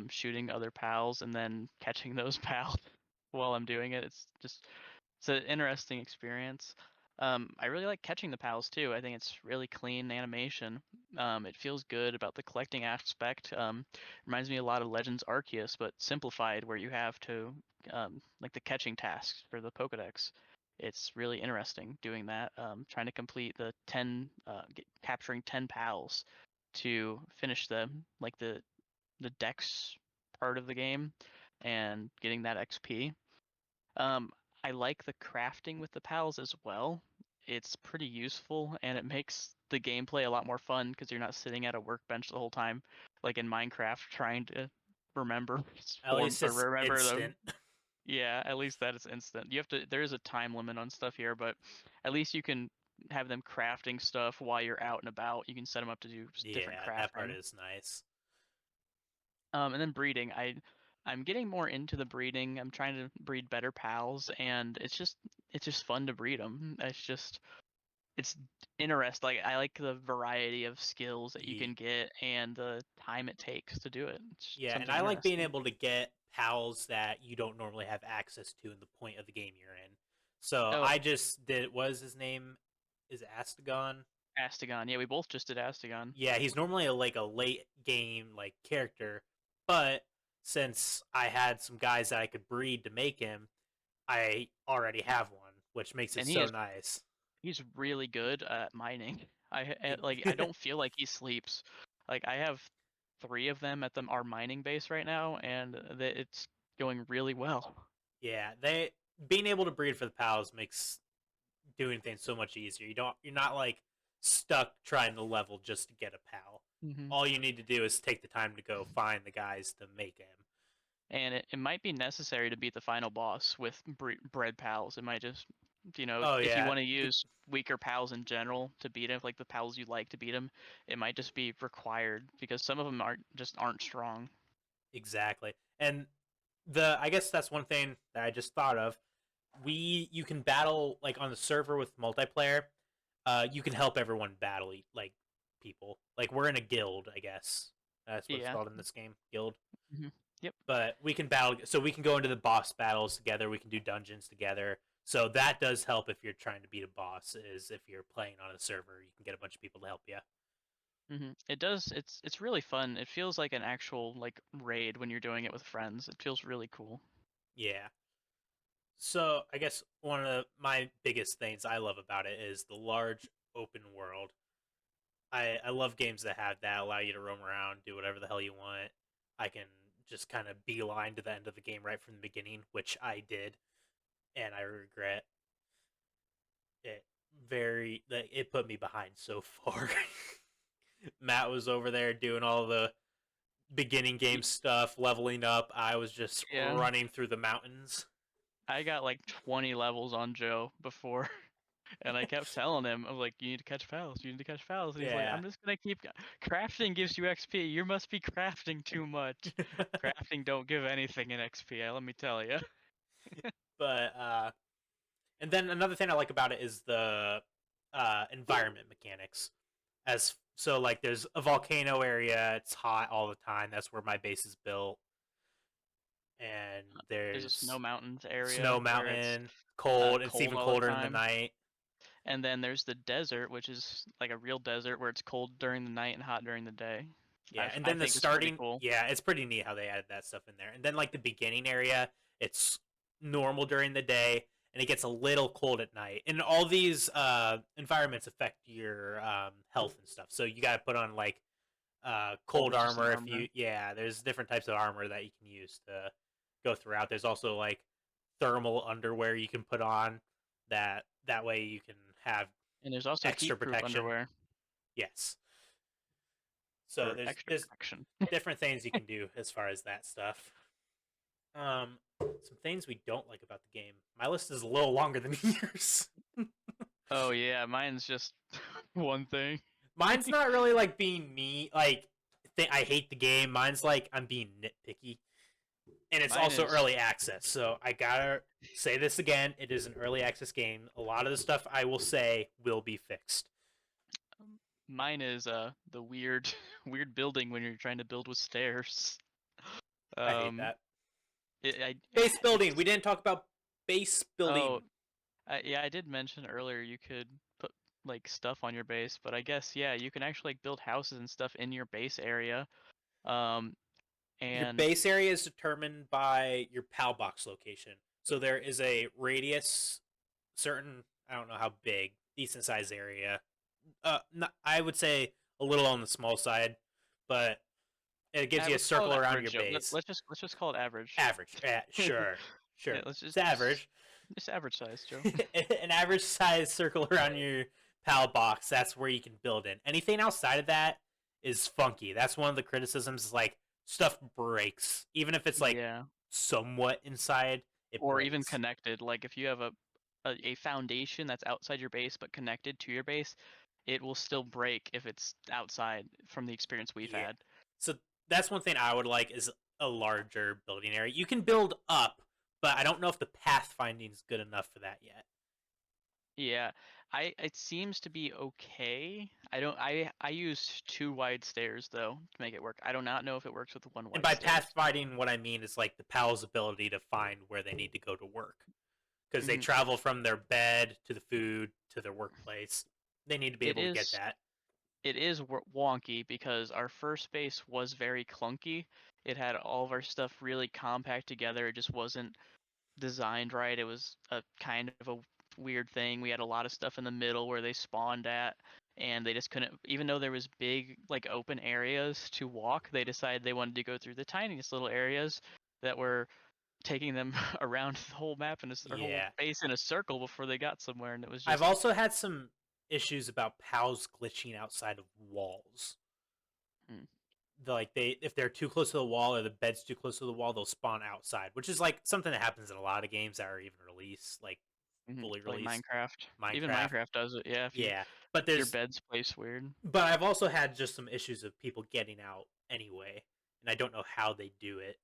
shooting other pals and then catching those pals while I'm doing it. It's an interesting experience. I really like catching the pals too. I think it's really clean animation. It feels good about the collecting aspect. Reminds me a lot of Legends Arceus, but simplified, where you have to like the catching tasks for the Pokedex. It's really interesting doing that. Trying to complete the capturing 10 pals to finish like the Dex part of the game, and getting that XP. Um, I like the crafting with the pals as well. It's pretty useful and it makes the gameplay a lot more fun because you're not sitting at a workbench the whole time, like in Minecraft, trying to remember At form least or it's remember the. instant. Yeah, at least that is instant. You have to. There is a time limit on stuff here, but at least you can have them crafting stuff while you're out and about. You can set them up to do different Yeah, that part crafting. is nice. And then breeding. I'm getting more into the breeding. I'm trying to breed better pals, and it's just fun to breed them. It's interesting. Like I like the variety of skills that you Ye- can get and the time it takes to do it. It's Yeah, and something I like being interesting. able to get pals that you don't normally have access to in the point of the game you're in. So Oh, I just did. What is his name? Is it Astagon? Astagon. Yeah, we both just did Astagon. Yeah, he's normally like a late game like character, but since I had some guys that I could breed to make him, I already have one, which makes it And he so is nice. he's really good at mining. Like I It- don't feel like he sleeps. Like I have 3 of them at our mining base right now, and it's going really well. yeah, they being able to breed for the pals makes doing things so much easier. You're not like stuck trying to level just to get a pal. Hmm. All you need to do is take the time to go find the guys to make him. And it might be necessary to beat the final boss with bred pals. It might just, Oh if you yeah, want to use weaker pals in general to beat him, like the pals you like to beat him, it might just be required because some of them aren't strong. exactly. And the I guess that's one thing that I just thought of. You can battle like on the server with multiplayer. You can help everyone battle like people. Like we're in a guild, I guess. That's what it's Yeah. called in this game, guild. Hmm. Yep. But we can battle, so we can go into the boss battles together. We can do dungeons together. So that does help if you're trying to beat a boss. Is if you're playing on a server, you can get a bunch of people to help you. It does. It's really fun. It feels like an actual like raid when you're doing it with friends. It feels really cool. Yeah. So I guess one of my biggest things I love about it is the large open world. I love games that have that, allow you to roam around, do whatever the hell you want. I can just kind of beeline to the end of the game right from the beginning, which I did, and I regret it. It put me behind so far. Matt was over there doing all the beginning game Y- stuff, leveling up. I was just Yeah, running through the mountains. I got like 20 levels on Joe before, and I kept telling him, I was like, "You need to catch pals. You need to catch pals." And he's like, Yeah. "I'm just gonna keep crafting gives you XP. You must be crafting too much. Crafting don't give anything in XP. Let me tell you." but and then another thing I like about it is the environment mechanics. As so like there's a volcano area, it's hot all the time. That's where my base is built. And There's a snow there's mountains Snow area where it's Mountain, cold. It's cold even all the colder in the time. night. And then there's the desert, which is like a real desert where it's cold during the night and hot during the day. Yeah, and I then the think it's pretty starting, cool. yeah, it's pretty neat how they added that stuff in there. And then like the beginning area, it's normal during the day, and it gets a little cold at night. And all these environments affect your health and stuff. So you got to put on like Cold cold resistant armor if armor. you, yeah. There's different types of armor that you can use to go throughout. There's also like thermal underwear you can put on that way you can have And there's also extra heat-proof protection. underwear Yes. So for extra there's protection. different things you can do as far as that stuff. Some things we don't like about the game. My list is a little longer than yours. Oh yeah, mine's just one thing. Mine's not really like being me. Like, I hate the game. Mine's like I'm being nitpicky, and it's Mine also is early access. So I gotta say this again. It is an early access game. A lot of the stuff I will say will be fixed. mine is the weird weird building when you're trying to build with stairs. I hate Um, that. it, I Base building. it's We didn't talk about base oh building. yeah, I did mention earlier you could put like stuff on your base, but I guess yeah, you can actually like build houses and stuff in your base area. Um, Your and base area is determined by your PAL box location. So there is a radius, certain, I don't know how big, decent size area. Not, I would say a little on the small side, but it gives you a let's call circle it around average, your Joe. base. Let's just call it average. Average, sure, Yeah, sure. let's It's just average. just average size, Joe. An average size circle around your PAL box. That's where you can build in. Anything outside of that is funky. That's one of the criticisms. Is like stuff breaks, even if it's like Yeah. somewhat inside. It Or even breaks. connected. Like if you have a foundation that's outside your base but connected to your base, it will still break if it's outside from the experience we've Yeah. had. So that's one thing I would like is a larger building area. You can build up, but I don't know if the pathfinding is good enough for that yet. Yeah. It seems to be okay. I used 2 wide stairs though to make it work. I do not know if it works with 1 And wide by stairs. pathfinding, what I mean is like the PAL's ability to find where they need to go to work. Because they Hmm. travel from their bed to the food to their workplace. They need to be It able to get is that. it is wonky because our first base was very clunky. It had all of our stuff really compact together. It just wasn't designed right. It was a kind of a weird thing. We had a lot of stuff in the middle where they spawned at, and they just couldn't. Even though there was big like open areas to walk, they decided they wanted to go through the tiniest little areas that were taking them around the whole map in their whole Yeah. base in a circle before they got somewhere, and it was I've just also had some issues about PALs glitching outside of walls. mm, Like they, if they're too close to the wall or the bed's too close to the wall, they'll spawn outside, which is like something that happens in a lot of games that are even released, like fully like released. Minecraft. Even Minecraft, Minecraft does it. Yeah, if you yeah. But your there's, bed's placed weird. but I've also had just some issues of people getting out anyway, and I don't know how they do it.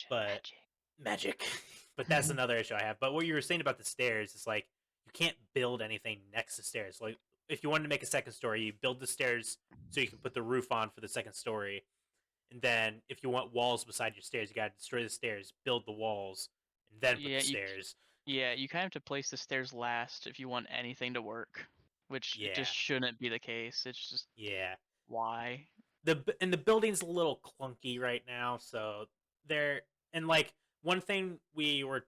But Magic. magic. But that's another issue I have. But what you were saying about the stairs is like you can't build anything next to stairs. Like if you wanted to make a second story, you build the stairs so you can put the roof on for the second story. And then if you want walls beside your stairs, you got to destroy the stairs, build the walls, and then put Yeah, the stairs. yeah, you kind of have to place the stairs last if you want anything to work, which it just Yeah. shouldn't be the case. It's just Yeah. why. The building's a little clunky right now, so they're, and like one thing we were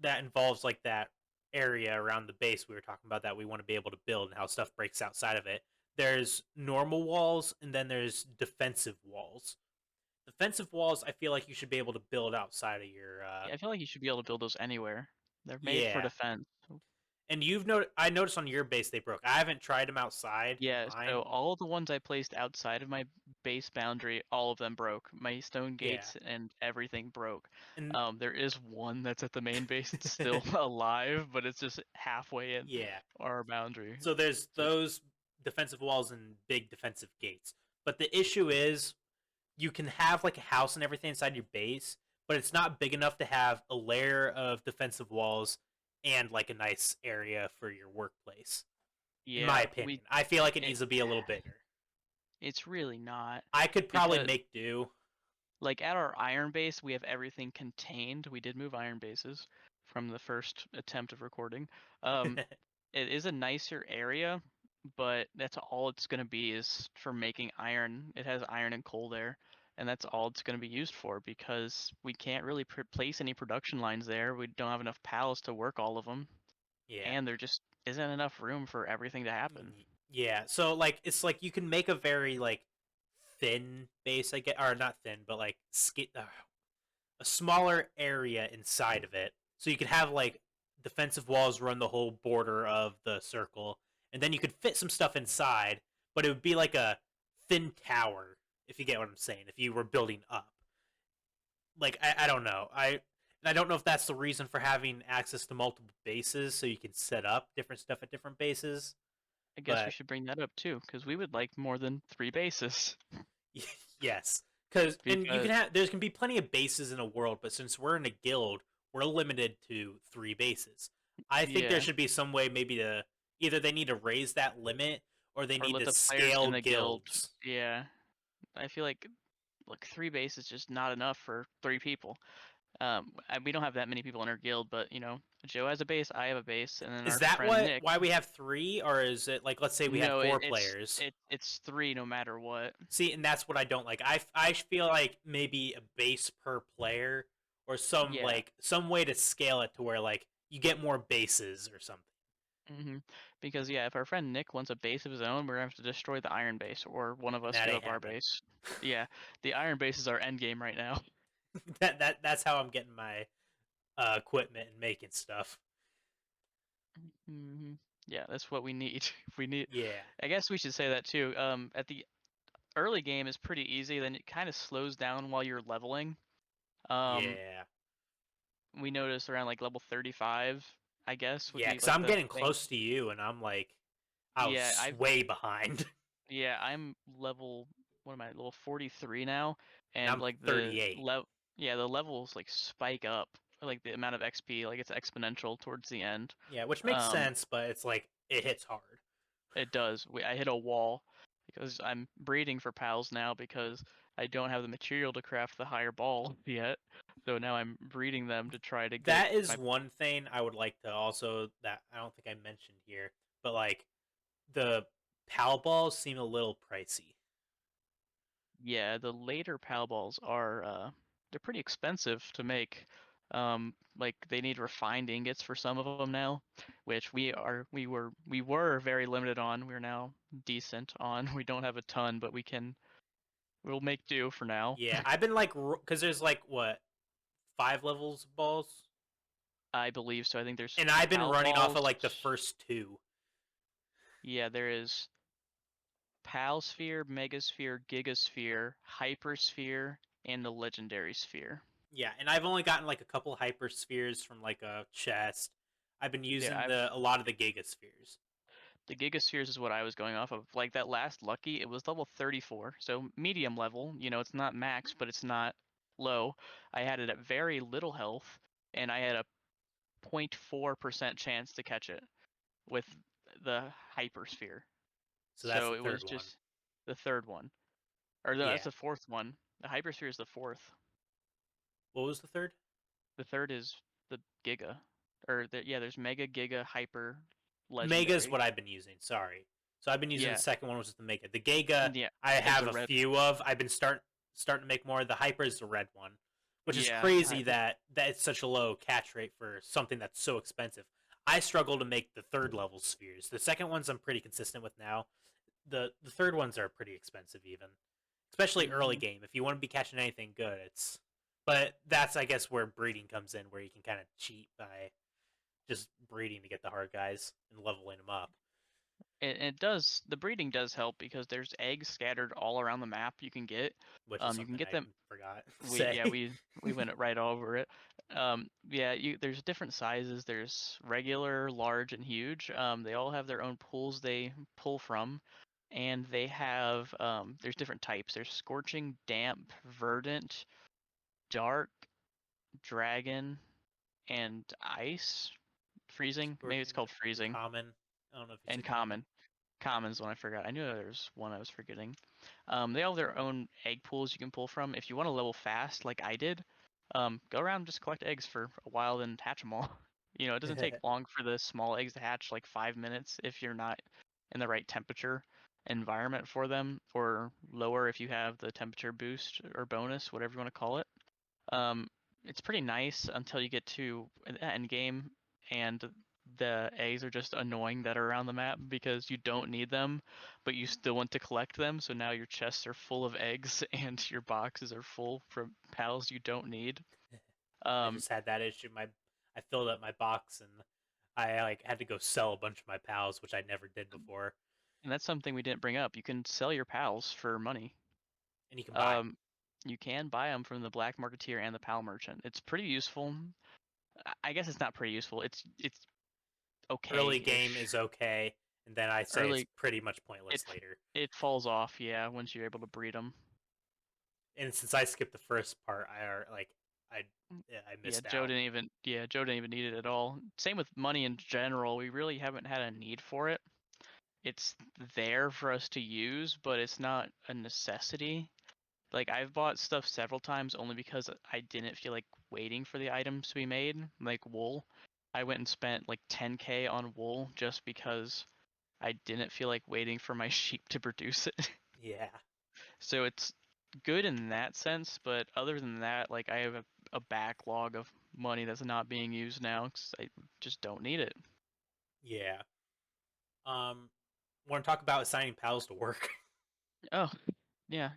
that involves like that area around the base we were talking about that we want to be able to build and how stuff breaks outside of it. There's normal walls and then there's defensive walls. Defensive walls, I feel like you should be able to build outside of your Yeah, I feel like you should be able to build those anywhere. They're made for yeah. defense. And I noticed on your base they broke. I haven't tried them outside Yeah, mine. so all of the ones I placed outside of my base boundary, all of them broke. My stone Yeah. gates and everything broke. And There is one that's at the main base that's still alive, but it's just halfway in yeah. our boundary. So there's So those defensive walls and big defensive gates. But the issue is you can have like a house and everything inside your base, but it's not big enough to have a layer of defensive walls and like a nice area for your workplace. In my yeah, opinion, I feel like it it, needs to be a little bigger. it's really not I could probably because make do. like at our iron base, we have everything contained. We did move iron bases from the first attempt of recording. Um, it is a nicer area, but that's all it's going to be is for making iron. It has iron and coal there, and that's all it's going to be used for because we can't really place any production lines there. We don't have enough pals to work all of them, Yeah. and there just isn't enough room for everything to happen. Yeah. So like it's like you can make a very like thin base, I get, or not thin, but like a smaller area inside of it. So you could have like defensive walls run the whole border of the circle, and then you could fit some stuff inside, but it would be like a thin tower, if you get what I'm saying, if you were building up. Like I don't know. I don't know if that's the reason for having access to multiple bases so you can set up different stuff at different bases. I guess we But should bring that up too, because we would like more than 3 bases. yes, because and you can Because have there can be plenty of bases in a world, but since we're in a guild, we're limited to 3 bases. I think there yeah, should be some way maybe to either they need to raise that limit or they or need let to the players in scale the guild. guilds. Yeah, I feel like 3 base is just not enough for 3 people. We don't have that many people in our guild, but Joe has a base, I have a base, and then Is our that friend what Nick. why we have three, or is it like let's say we had No, four players? it's 3 no matter what. See, and that's what I don't like. I feel like maybe a base per player or Yeah. some way to scale it to where like you get more bases or something. Because yeah, if our friend Nick wants a base of his own, we're gonna have to destroy the iron base, or one of And us that give ain't up our happening. base. Yeah, the iron base is our end game right now. That's how I'm getting my equipment and making stuff. hmm Yeah, that's what we need. We need. Yeah. I guess we should say that too. At the early game is pretty easy. Then it kind of slows down while you're leveling. Um, Yeah. we notice around like level 35, I guess, would Yeah, be cuz like I'm the getting thing. close to you and I'm like I Yeah, was way behind. I'm level. What am I? Level 43 now, And and I'm like 38. the levels like spike up, like the amount of XP, like it's exponential towards the end. Yeah, which makes Um, sense, but it's like it hits hard. it does. I hit a wall because I'm breeding for pals now because I don't have the material to craft the higher ball yet. So now I'm breeding them to try to get That is my. one thing I would like to also that I don't think I mentioned here, but like the PAL balls seem a little pricey. Yeah, the later PAL balls are they're pretty expensive to make. Like they need refined ingots for some of them now, which we were very limited on. We're now decent on. We don't have a ton, but we'll make do for now. Yeah, I've been like, because there's like what 5 levels of balls, I believe so. I think there's and I've been PAL running off of balls. like the first two. Yeah, there is PAL sphere, Megasphere, Gigasphere, Hypersphere, and the Legendary Sphere. Yeah, and I've only gotten like a couple hyper spheres from like a chest. I've been Yeah, using I've a lot of the Giga spheres. the Gigaspheres is what I was going off of. Like that last Lucky, it was level 34, so medium level. It's not max, but it's not low. I had it at very little health, and I had a 0.4% chance to catch it with the Hypersphere. So that's So the it was third one. just the third one. Or no, that's Yeah. the fourth one. The Hypersphere is the fourth. What was the third? The third is the Giga. Yeah, there's Mega, Giga, Hyper, Mega is Legendary. what I've been using. Sorry. So I've been using the Yeah, second one, which is the Mega. The Giga, yeah, I is have the a red. few of. I've been starting to make more. The Hyper is the red one, which is Yeah, crazy that it's such a low catch rate for something that's so expensive. I struggle to make the third level spheres. The second ones I'm pretty consistent with now. The third ones are pretty expensive even, especially early hmm game. If you want to be catching anything good, it's. But that's I guess where breeding comes in, where you can kind of cheat by just breeding to get the hard guys and leveling them up, it does. The breeding does help because there's eggs scattered all around the map. You can get. which is You can something get I them. forgot to We say. yeah we went right over it. Yeah, there's different sizes. There's regular, large, and huge. They all have their own pools they pull from, and they have there's different types. There's scorching, damp, verdant, dark, dragon, and ice. Freezing. Maybe it's Scorching, called freezing. common. I don't know if you And said common. common. Common's one I forgot. I knew there was one I was forgetting. They all have their own egg pools you can pull from. If you want to level fast, like I did, go around and just collect eggs for a while, then hatch them all. It doesn't take long for the small eggs to hatch, like 5 minutes if you're not in the right temperature environment for them, or lower if you have the temperature boost or bonus, whatever you want to call it. Um, it's pretty nice until you get to the end game, and the eggs are just annoying that are around the map because you don't need them, but you still want to collect them. So now your chests are full of eggs and your boxes are full from pals you don't need. I Um, just had that issue. I filled up my box and I like had to go sell a bunch of my pals, which I never did before. and that's something we didn't bring up. You can sell your pals for money. And you can buy them. Um, you can buy them from the black marketeer and the pal merchant. It's pretty useful. I guess it's not pretty useful. It's Early game is okay-ish. okay, and then I say it's Early pretty much pointless it later. it falls off, yeah, once you're able to breed them. And since I skipped the first part, I yeah, I Yeah, missed out. Joe didn't even need it at all. Same with money in general. We really haven't had a need for it. It's there for us to use, but it's not a necessity. Like I've bought stuff several times only because I didn't feel like waiting for the items to be made, like wool. I went and spent like 10K on wool just because I didn't feel like waiting for my sheep to produce it. Yeah, So it's good in that sense, but other than that, like I have a backlog of money that's not being used now because I just don't need it. yeah. Want to talk about assigning pals to work? Oh, yeah.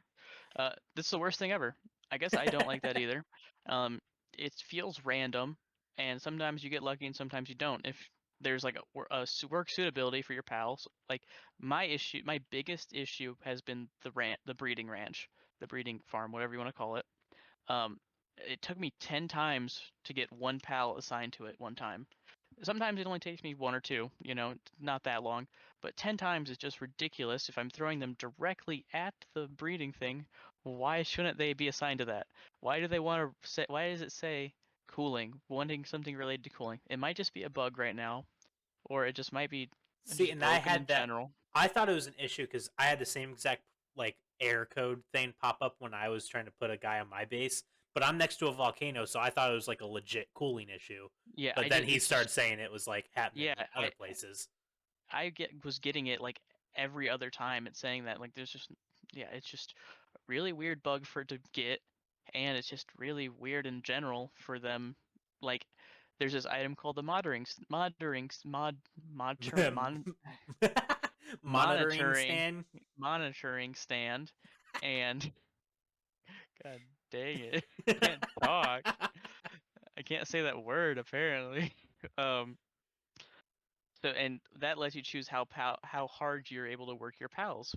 This is the worst thing ever. I guess I don't like that either. Um, it feels random, and sometimes you get lucky and sometimes you don't. If there's like work suitability for your pals, like my biggest issue has been the breeding ranch, the breeding farm, whatever you want to call it. Um, it took me 10 times to get one pal assigned to it one time. Sometimes it only takes me one or two, not that long. But 10 times is just ridiculous. If I'm throwing them directly at the breeding thing, why shouldn't they be assigned to that? Why do they want to say, why does it say cooling, wanting something related to cooling? It might just be a bug right now, or it just might be See, just and I broken in had that. general. I thought it was an issue because I had the same exact like error code thing pop up when I was trying to put a guy on my base. But I'm next to a volcano, so I thought it was like a legit cooling issue. Yeah, But then he started saying it was like happening yeah, in other places. was getting it like every other time it's saying that. Like there's just yeah, it's just a really weird bug for it to get, and it's just really weird in general for them. Like there's this item called the Monitoring monitoring stand. monitoring stand, and god dang it, I can't talk. I can't say that word apparently. um So and that lets you choose how hard you're able to work your pals.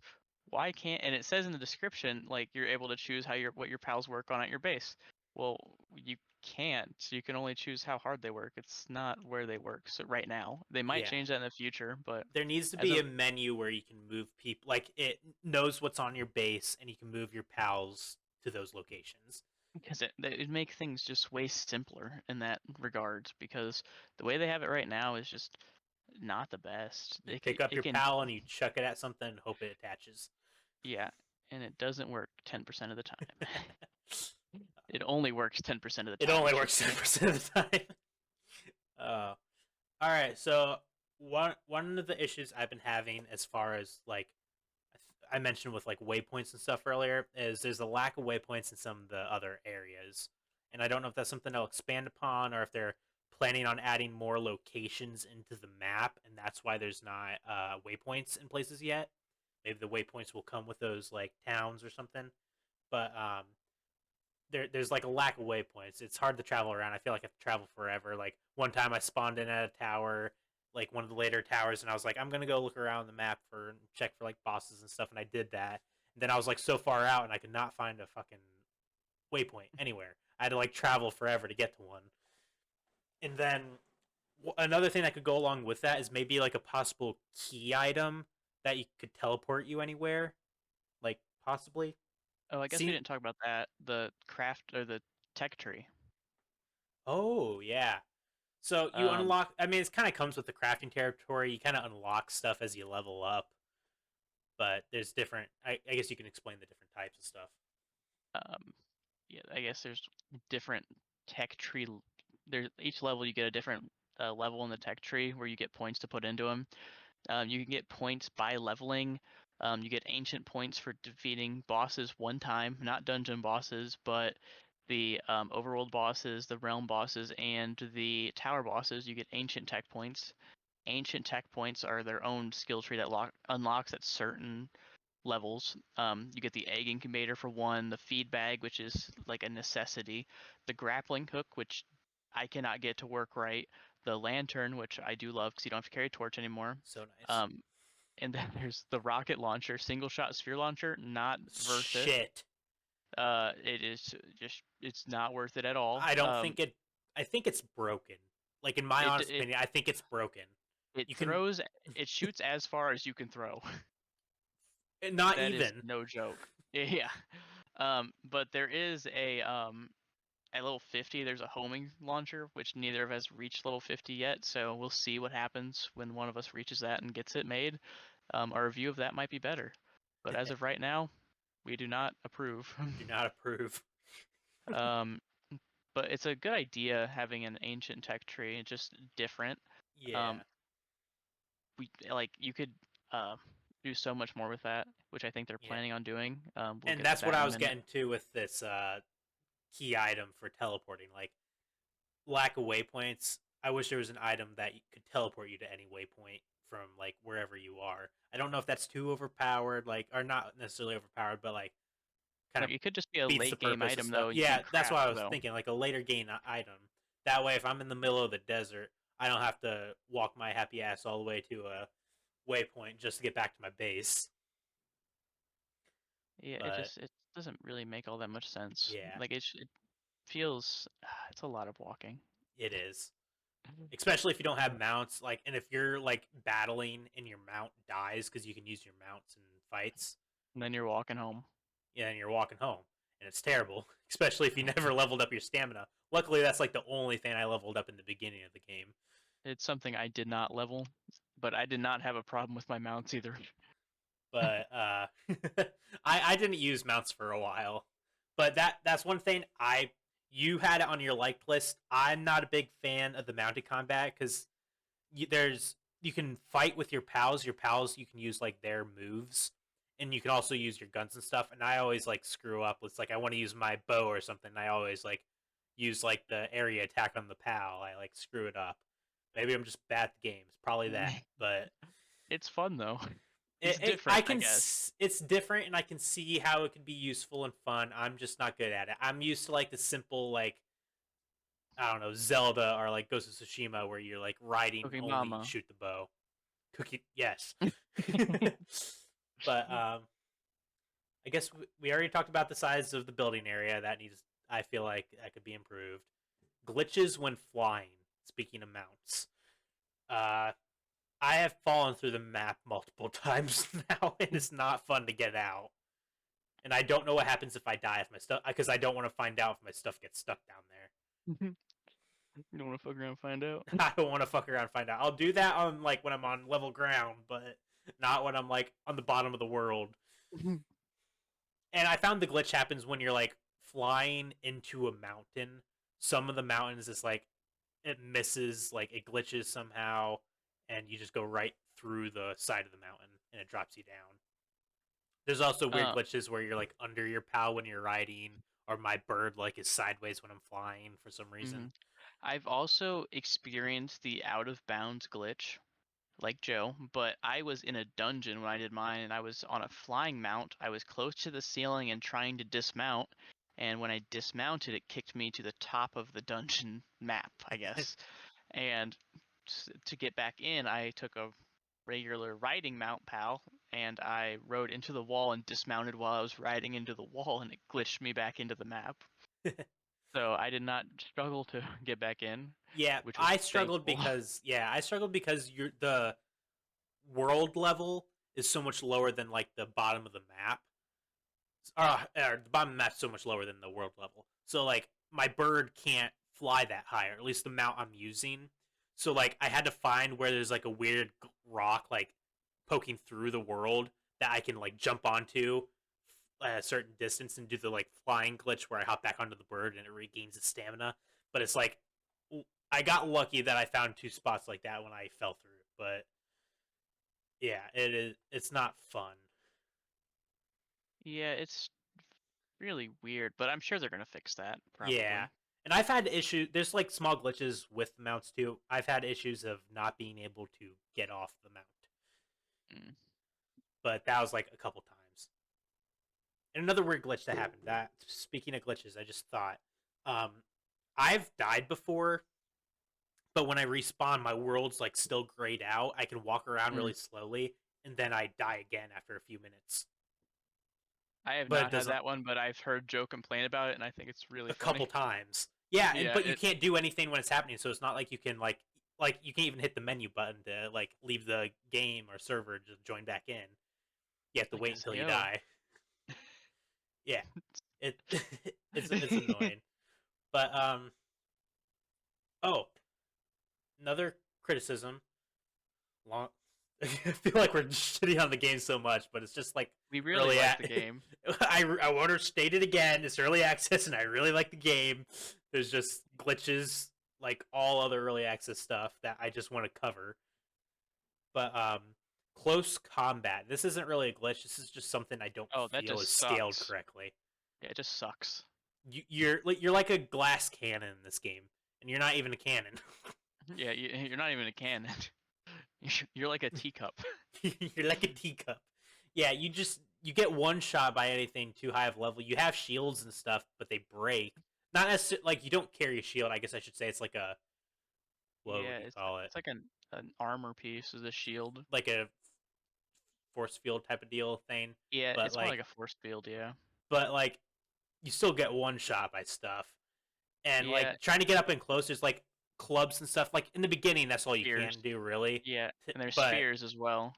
Why can't and it says in the description like you're able to choose how what your pals work on at your base. Well, you can't. You can only choose how hard they work. It's not where they work. So right now, they might Yeah, change that in the future, but there needs to as be a of menu where you can move people. Like it knows what's on your base, and you can move your pals to those locations. because it make things just way simpler in that regard because the way they have it right now is just not the best. You pick up It your can pal and you chuck it at something and hope it attaches. yeah, and it doesn't work 10% of the time. It only works 10% of the It time, I only should works say. 10% of the time. Uh, all right, so one of the issues I've been having as far as like I mentioned with like waypoints and stuff earlier is there's a lack of waypoints in some of the other areas, and I don't know if that's something they'll expand upon or if they're planning on adding more locations into the map, and that's why there's not waypoints in places yet. Maybe the waypoints will come with those like towns or something, but there's like a lack of waypoints. It's hard to travel around. I feel like I have to travel forever. Like one time I spawned in at a tower, like one of the later towers, and I was like, I'm gonna go look around the map for check for like bosses and stuff, and I did that. And then I was like so far out, and I could not find a fucking waypoint anywhere. I had to like travel forever to get to one. And then another thing that could go along with that is maybe like a possible key item that you could teleport you anywhere, like possibly. Oh, I guess we See, didn't talk about that. The craft or the tech tree. oh yeah, so you Um, unlock. I mean, it kind of comes with the crafting territory. You kind of unlock stuff as you level up, but there's different. I guess you can explain the different types of stuff. um, yeah, I guess there's different tech tree. There's each level you get a different level in the tech tree where you get points to put into them. You can get points by leveling. You get ancient points for defeating bosses one time, not dungeon bosses, but the overworld bosses, the realm bosses, and the tower bosses. You get ancient tech points. Ancient tech points are their own skill tree that unlocks at certain levels. You get the egg incubator for one, the feed bag, which is like a necessity, the grappling hook, which I cannot get to work right, the lantern, which I do love because you don't have to carry a torch anymore. So nice. Um, and then there's the rocket launcher, single shot sphere launcher, not worth it. Shit. It is just it's not worth it at all. I don't think it. I think it's broken. Like in my It honest it opinion, I think it's broken. it You can throws it shoots as far as you can throw. not That is even. no joke. Yeah. But there is at level 50, there's a homing launcher, which neither of us reached level 50 yet. So we'll see what happens when one of us reaches that and gets it made. Our review of that might be better. But as of right now, we do not approve. Do not approve. um, but it's a good idea having an ancient tech tree. It's just different. Um, Yeah. we like you could uh, do so much more with that, which I think they're Yeah. planning on doing. We'll And get to that's what that in I a was minute. getting to with this key item for teleporting. Like lack of waypoints. I wish there was an item that could teleport you to any waypoint from like wherever you are. I don't know if that's too overpowered, like or not necessarily overpowered, but like kind Like of it could just be a beats the late game purpose of item stuff. though. You Yeah, can't that's what craft I was though. thinking, like a later game item. That way, if I'm in the middle of the desert, I don't have to walk my happy ass all the way to a waypoint just to get back to my base. Yeah, But it doesn't really make all that much sense. yeah, Like it feels it's a lot of walking. it is. Especially if you don't have Uh, mounts, like, and if you're like battling and your mount dies because you can use your mounts in fights, and then you're walking home. yeah, and you're walking home, and it's terrible. Especially if you never leveled up your stamina. Luckily, that's like the only thing I leveled up in the beginning of the game. It's something I did not level, but I did not have a problem with my mounts either. But I didn't use mounts for a while. But that's one thing you had it on your liked list. I'm not a big fan of the mounted combat because there's you can fight with your pals. Your pals, you can use like their moves, and you can also use your guns and stuff. And I always like screw up. It's like I want to use my bow or something. And I always like use like the area attack on the pal. I like screw it up. Maybe I'm just bad at the games. Probably that, but It's fun though. It's I different, I guess. it's different, and I can see how it could be useful and fun. I'm just not good at it. I'm used to like the simple like I don't know, Zelda or like Ghost of Tsushima where you're like riding Cooking only Mama. shoot the bow. Cookie, yes. But I guess we already talked about the size of the building area. That needs, I feel like that could be improved. Glitches when flying. Speaking of mounts, uh, I have fallen through the map multiple times now, and it's not fun to get out. And I don't know what happens if I die if my stuff, because I don't want to find out if my stuff gets stuck down there. You don't want to fuck around and find out. I don't want to fuck around and find out. I'll do that on like when I'm on level ground, but not when I'm like on the bottom of the world. And I found the glitch happens when you're like flying into a mountain. Some of the mountains is like it misses, like it glitches somehow, and you just go right through the side of the mountain and it drops you down. There's also weird uh, glitches where you're like under your pal when you're riding, or my bird like is sideways when I'm flying for some reason. mhm. I've also experienced the out of bounds glitch, like Joe, but I was in a dungeon when I did mine, and I was on a flying mount. I was close to the ceiling and trying to dismount, and when I dismounted, it kicked me to the top of the dungeon map, I guess. And to get back in, I took a regular riding mount, pal, and I rode into the wall and dismounted while I was riding into the wall, and it glitched me back into the map. So I did not struggle to get back in, Yeah, which was I struggled thankful. because you're the world level is so much lower than like the bottom of the map. Or the bottom of the map's so much lower than the world level. So like my bird can't fly that high, or at least the mount I'm using. So like I had to find where there's like a weird rock like poking through the world that I can like jump onto at a certain distance and do the like flying glitch where I hop back onto the bird and it regains its stamina. But it's like I got lucky that I found two spots like that when I fell through. But yeah, it is. It's not fun. Yeah, it's really weird, but I'm sure they're gonna fix that Yeah, probably. and I've had issues. There's like small glitches with mounts too. I've had issues of not being able to get off the mount, Mm. but that was like a couple times. And another weird glitch that happened. That speaking of glitches, I just thought, um, I've died before, but when I respawn, my world's like still grayed out. I can walk around Mm. really slowly, and then I die again after a few minutes. I have But it not had doesn't that one, but I've heard Joe complain about it, and I think it's really a funny. couple times. Yeah, and Yeah, but you it can't do anything when it's happening, so it's not like you can like you can't even hit the menu button to like leave the game or server to join back in. You have to like wait until you SAO. die. Yeah, it it's annoying. But oh, another criticism. Long. I feel like we're shitting on the game so much, but it's just like We really early. like the game. I want to state it again. It's early access, and I really like the game. There's just glitches like all other early access stuff that I just want to cover. But close combat. This isn't really a glitch. This is just something I don't Oh, that feel is just scaled sucks. correctly. Yeah, it just sucks. You're like a glass cannon in this game, and you're not even a cannon. Yeah, you're not even a cannon. You're like a teacup. You're like a teacup. Yeah, you get one shot by anything too high of level. You have shields and stuff, but they break. Not necessarily like you don't carry a shield. I guess I should say it's like a what Yeah, would you call it? it's like an armor piece is a shield. Like a force field type of deal thing. Yeah, But it's more like like a force field. Yeah. but like you still get one shot by stuff. And Yeah, like trying to get up and close, there's like clubs and stuff. Like in the beginning, that's all you spears. can do really. Yeah, and there's But spears as well.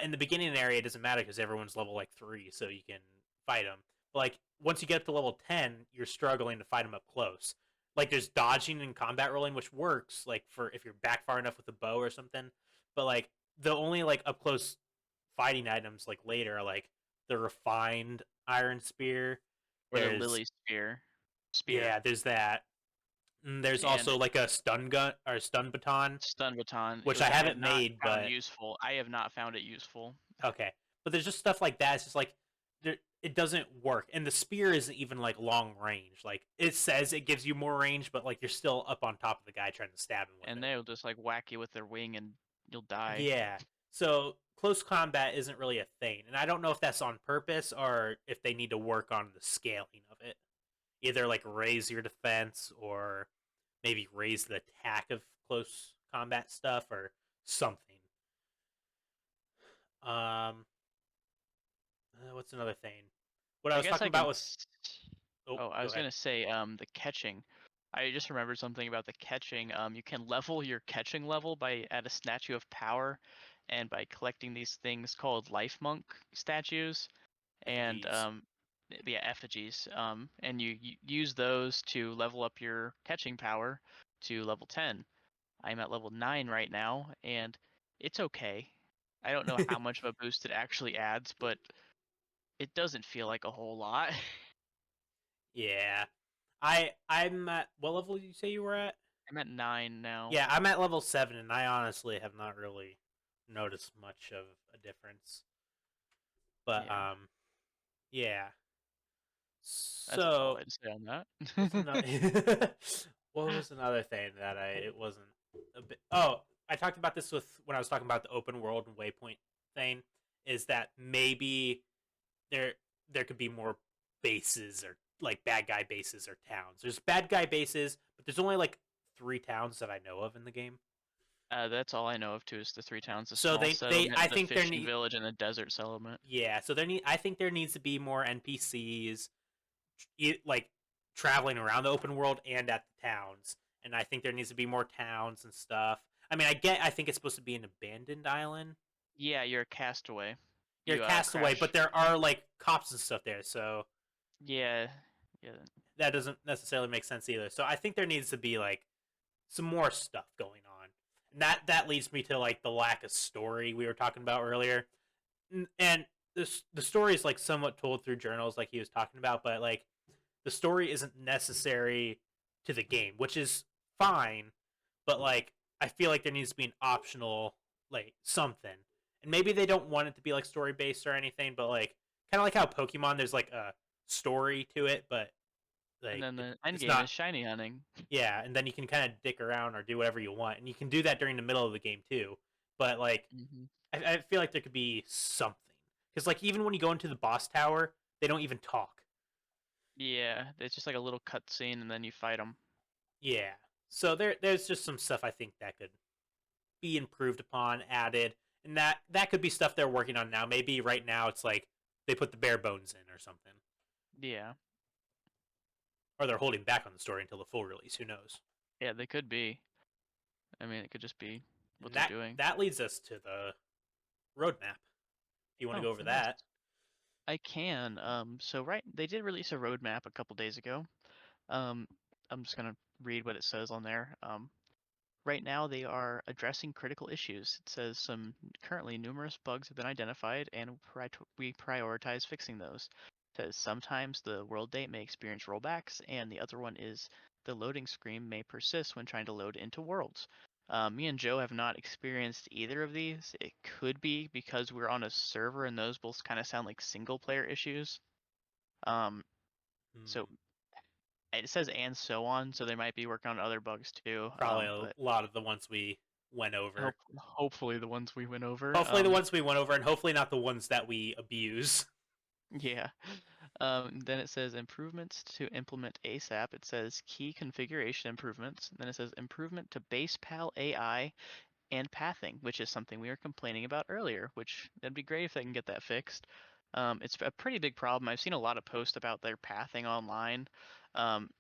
in the beginning area, it doesn't matter because everyone's level like 3, so you can fight them. But like once you get up to level 10, you're struggling to fight them up close. Like there's dodging and combat rolling, which works like for if you're back far enough with a bow or something. But like the only like up close fighting items like later are like the refined iron spear. Or the There's lily spear. Spear. yeah, there's that. There's and also like a stun gun or a stun baton, stun baton, which I which I have haven't not made, found but useful. I have not found it useful. okay. But there's just stuff like that. It's just like it doesn't work, and the spear isn't even like long range. Like it says it gives you more range, but like you're still up on top of the guy trying to stab him with And it. they'll just like whack you with their wing and you'll die. Yeah. So close combat isn't really a thing, and I don't know if that's on purpose or if they need to work on the scaling of it. Either like raise your defense or maybe raise the attack of close combat stuff or something. Um, what's another thing? What I I was guess talking I about can. with oh, Oh, I go was ahead. gonna say the catching. I just remembered something about the catching. You can level your catching level by at a statue of power, and by collecting these things called life monk statues, and Effigies. yeah, effigies. And you use those to level up your catching power to level 10. I'm at level 9 right now, and it's okay. I don't know how much of a boost it actually adds, but it doesn't feel like a whole lot. Yeah. I'm at what level did you say you were at? I'm at 9 now. Yeah, I'm at level 7 and I honestly have not really noticed much of a difference. But Yeah, yeah. that's all So I'd say on that. what's another what was another thing that I it wasn't a bit oh, I talked about this with when I was talking about the open world and waypoint thing is that maybe there there could be more bases or like bad guy bases or towns. There's bad guy bases, but there's only like 3 towns that I know of in the game. That's all I know of too is the three towns: the So small they settlement, I the think there fishing need village, and the desert settlement. yeah, so I think there needs to be more NPCs like traveling around the open world and at the towns. And I think there needs to be more towns and stuff. I mean, I think it's supposed to be an abandoned island. Yeah, you're a castaway. You're a You castaway, but crash. there are like cops and stuff there, so Yeah, yeah, that doesn't necessarily make sense either. So I think there needs to be like some more stuff going on. And that leads me to like the lack of story we were talking about earlier. And the story is like somewhat told through journals like he was talking about, but like the story isn't necessary to the game, which is fine, but like I feel like there needs to be an optional like something. And maybe they don't want it to be like story based or anything, but like kind of like how Pokemon there's like a story to it, but and like then the end it's game not is shiny hunting. yeah, and then you can kind of dick around or do whatever you want, and you can do that during the middle of the game too. But like, Hmm. I feel like there could be something because like even when you go into the boss tower, they don't even talk. Yeah, it's just like a little cutscene, and then you fight them. Yeah, so there's just some stuff I think that could be improved upon, added, and that could be stuff they're working on now. Maybe right now it's like they put the bare bones in or something, Yeah, or they're holding back on the story until the full release. Who knows? yeah, they could be. I mean, it could just be what And they're that doing. that leads us to the roadmap. If you want to Oh, go over nice. that, I can. So right, they did release a roadmap a couple days ago. Um, I'm just gonna read what it says on there. Right now, they are addressing critical issues. It says some currently numerous bugs have been identified, and we prioritize fixing those. It says sometimes the world date may experience rollbacks, and the other one is the loading screen may persist when trying to load into worlds. Me and Joe have not experienced either of these. It could be because we're on a server, and those both kind of sound like single player issues. Um, so hmm, it says and so on, so they might be working on other bugs too. probably a But lot of the ones we went over. hopefully the ones we went over. Hopefully the ones we went over, and hopefully not the ones that we abuse. Yeah. Then it says improvements to implement ASAP. It says key configuration improvements. Then it says improvement to base pal AI and pathing, which is something we were complaining about earlier, which that'd be great if they can get that fixed. It's a pretty big problem. I've seen a lot of posts about their pathing online. Um,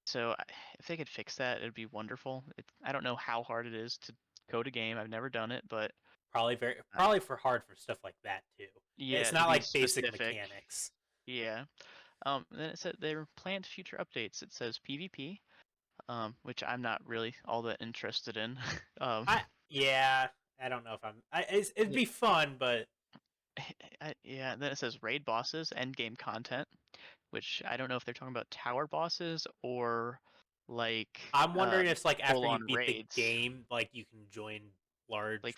so if they could fix that, it'd be wonderful. I don't know how hard it is to code a game. I've never done it, but uh, Probably for hard for stuff like that too. yeah, It's to not be like basic specific. mechanics. Yeah. Then it said their planned future updates. It says PvP, which I'm not really all that interested in. um, I yeah, I don't know if it'd it- be fun, but yeah. Then it says raid bosses, end game content, which I don't know if they're talking about tower bosses or like I'm wondering if like full after you on beat the raids, game, like you can join like large.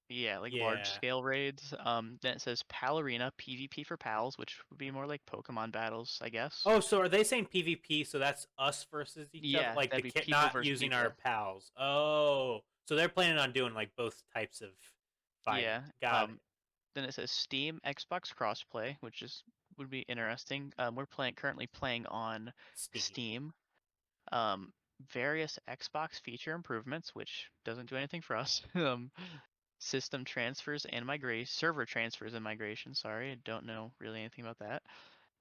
yeah, like large Yeah. scale raids. Then it says Pal Arena PvP for pals, which would be more like Pokemon battles, I guess. Oh, so are they saying PvP? So that's us versus each other, Yeah, like the that'd be kit, people not versus using our people. pals. Oh, so they're planning on doing like both types of fighting. Yeah. Got it. Then it says Steam Xbox crossplay, which is would be interesting. We're currently playing on Steam. Steam. Um, Various Xbox feature improvements, which doesn't do anything for us. System transfers and server transfers and migration. Sorry, I don't know really anything about that.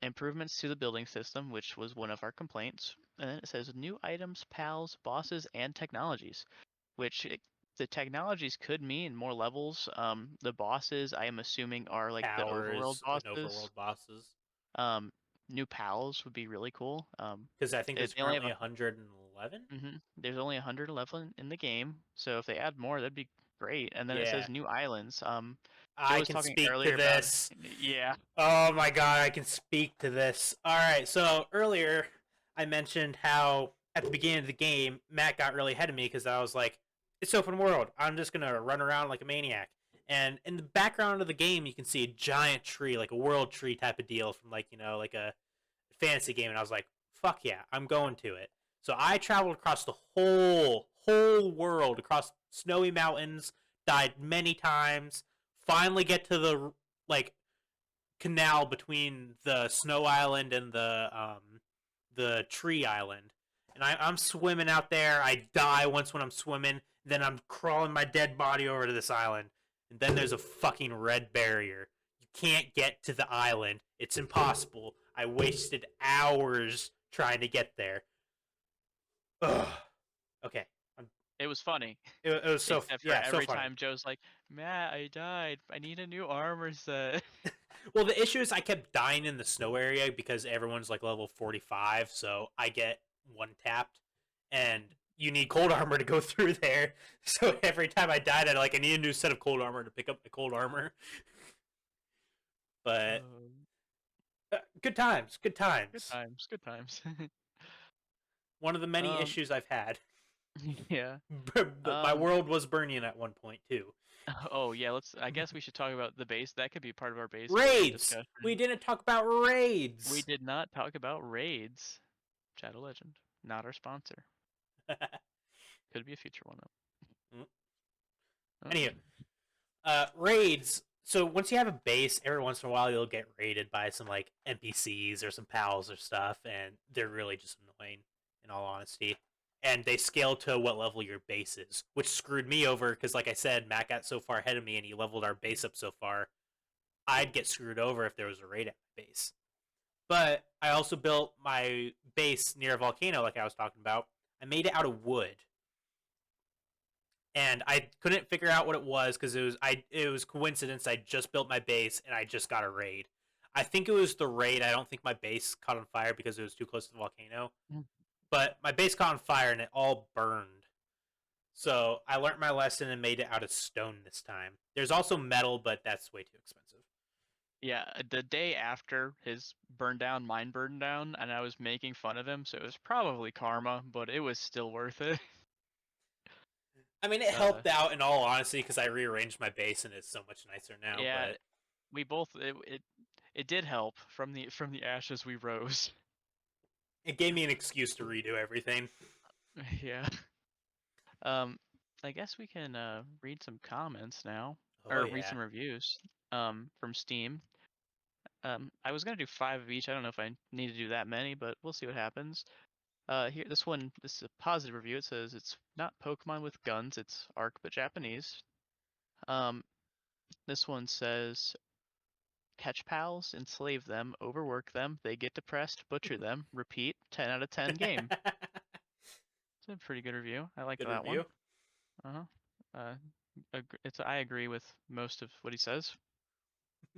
Improvements to the building system, which was one of our complaints. And then it says new items, pals, bosses, and technologies, which the technologies could mean more levels. The bosses, I am assuming, are like the overworld Towers and bosses. overworld bosses. Um, New pals would be really cool. Because I think there's They only have currently 111. there's only 111 in the game, so if they add more, that'd be great. And then it Yeah, says new islands. Joe I was can talking speak to earlier about this. yeah. Oh my god, I can speak to this. All right, so earlier I mentioned how at the beginning of the game Matt got really ahead of me because I was like, "It's open world. I'm just gonna run around like a maniac." And in the background of the game, you can see a giant tree, like a world tree type of deal from like like a fantasy game, and I was like, "Fuck yeah, I'm going to it." So I traveled across the whole world, across snowy mountains, died many times. Finally, get to the like canal between the snow island and the tree island, and I'm swimming out there. I die once when I'm swimming. Then I'm crawling my dead body over to this island, and then there's a fucking red barrier. You can't get to the island. It's impossible. I wasted hours trying to get there. Ugh. Okay. It was funny, It was so except for yeah, so every funny. time Joe's like, Matt, I died. I need a new armor set. Well, the issue is I kept dying in the snow area because everyone's like level 45, so I get one tapped, and you need cold armor to go through there. So every time I died, I need a new set of cold armor to pick up the cold armor. But good times, good Good times. times, good times. One of the many um, issues I've had. yeah. My Um, world was burning at one point too. oh yeah, I guess we should talk about the base. That could be part of our base building Raids. We discussion. didn't talk about We raids. did not talk about raids. Shadow Legend, not our sponsor. Could be a future one though. Anyway, raids. So once you have a base, every once in a while you'll get raided by some like NPCs or some pals or stuff, and they're really just annoying, in all honesty. And they scale to what level your base is, which screwed me over because, like I said, Matt got so far ahead of me and he leveled our base up so far. I'd get screwed over if there was a raid at my base. But I also built my base near a volcano, like I was talking about. I made it out of wood, and I couldn't figure out what it was because it was coincidence. I just built my base and I just got a raid. I think it was the raid. I don't think my base caught on fire because it was too close to the volcano. Mm. But my base caught on fire and it all burned. So I learned my lesson and made it out of stone this time. There's also metal, but that's way too expensive. Yeah, the day after his mine burned down, and I was making fun of him, so it was probably karma, but it was still worth it. I mean, it Uh, helped out in all honesty because I rearranged my base and it's so much nicer now. yeah, But we both it did help from the ashes we rose. it gave me an excuse to redo everything. Yeah. Um, I guess we can read some comments now, Oh or read yeah. some reviews from Steam. I was gonna do 5 of each. I don't know if I need to do that many, but we'll see what happens. Here, this is a positive review. It says it's not Pokemon with guns, it's Arc but Japanese. Um, this one says catch pals, enslave them, overwork them, they get depressed, butcher them, repeat, 10 out of 10 game. It's a pretty good review. I like Good that one. review. Uh-huh. Uh, I agree with most of what he says.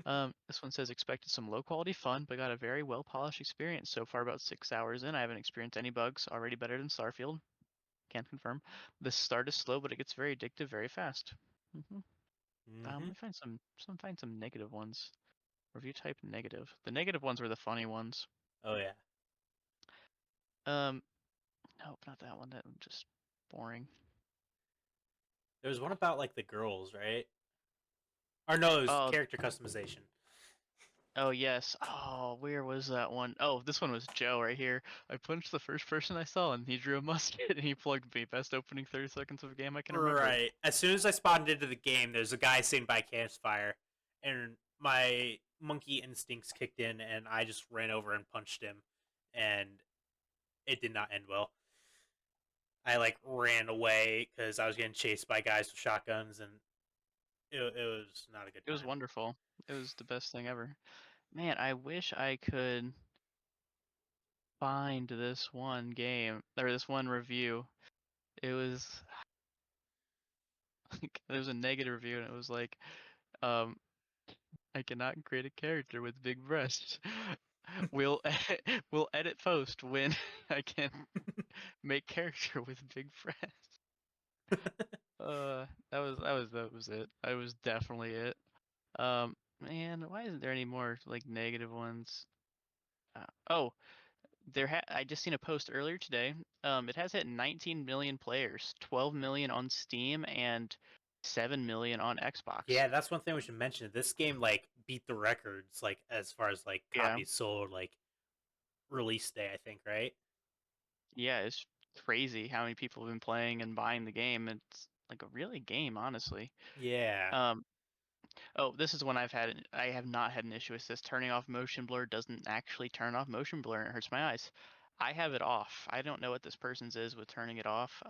This one says expected some low quality fun, but got a very well polished experience. So far, about 6 hours in, I haven't experienced any bugs. Already better than Starfield. Can't confirm. The start is slow, but it gets very addictive very fast. Let Mm-hmm. me find some negative ones. Review type negative. The negative ones were the funny ones. Oh yeah. Um, Nope, not that one. That was just boring. There was one about like the girls, right? Or no, it was Oh, character customization. oh yes. Oh, where was that one? Oh, this one was Joe right here. I punched the first person I saw, and he drew a musket, and he plugged me. Best opening 30 seconds of a game I can remember. Right. As soon as I spawned into the game, there's a guy sitting by a campfire, and my monkey instincts kicked in, and I just ran over and punched him, and it did not end well. I like ran away because I was getting chased by guys with shotguns, and it was not a good It was time. wonderful. It was the best thing ever. Man, I wish I could find this one game or this one review. It was like there was a negative review, and it was like, um, I cannot create a character with big breasts. We'll we'll edit post when I can make character with big breasts. That was it. I was definitely it. Man, why isn't there any more like negative ones? Oh, I just seen a post earlier today. It has hit 19 million players, 12 million on Steam, and 7 million on Xbox. Yeah, that's one thing we should mention. This game like beat the records like as far as like Yeah, copies sold like release day, I think, right? yeah, it's crazy how many people have been playing and buying the game. It's like a really game, honestly. Yeah. Um, oh, this is one I have not had an issue with this. Turning off motion blur doesn't actually turn off motion blur, and it hurts my eyes. I have it off. I don't know what this person's is with turning it off.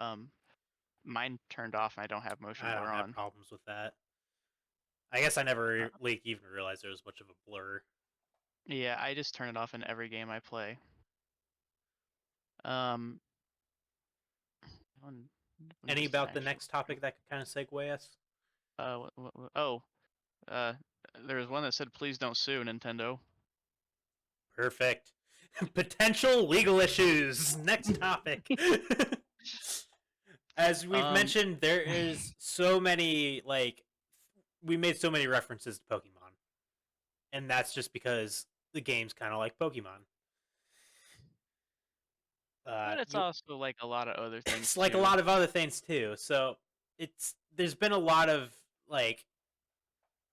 Mine turned off, and I don't have motion I blur don't have on. problems with that. I guess I never Uh, like even realized there was much of a blur. yeah, I just turn it off in every game I play. Um, when, when Any does this about the actually next true? topic that could kind of segue us? Oh, uh, there was one that said, "Please don't sue Nintendo." Perfect. Potential legal issues. Next topic. As we've Um, mentioned, there is so many like we made so many references to Pokemon, and that's just because the game's kind of like Pokemon. but it's You also like a lot of other it's things like a too. lot of other things too. So it's there's been a lot of like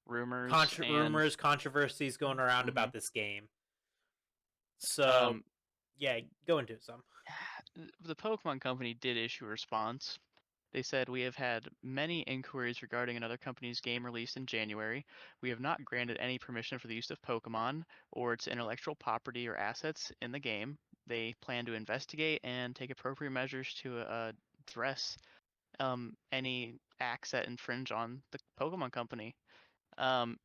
Rumors and rumors, controversies going around mhm. about this game. So um, yeah, go into it some. the Pokemon Company did issue a response. They said, "We have had many inquiries regarding another company's game released in January. We have not granted any permission for the use of Pokemon or its intellectual property or assets in the game. They plan to investigate and take appropriate measures to address any acts that infringe on the Pokemon Company." Um,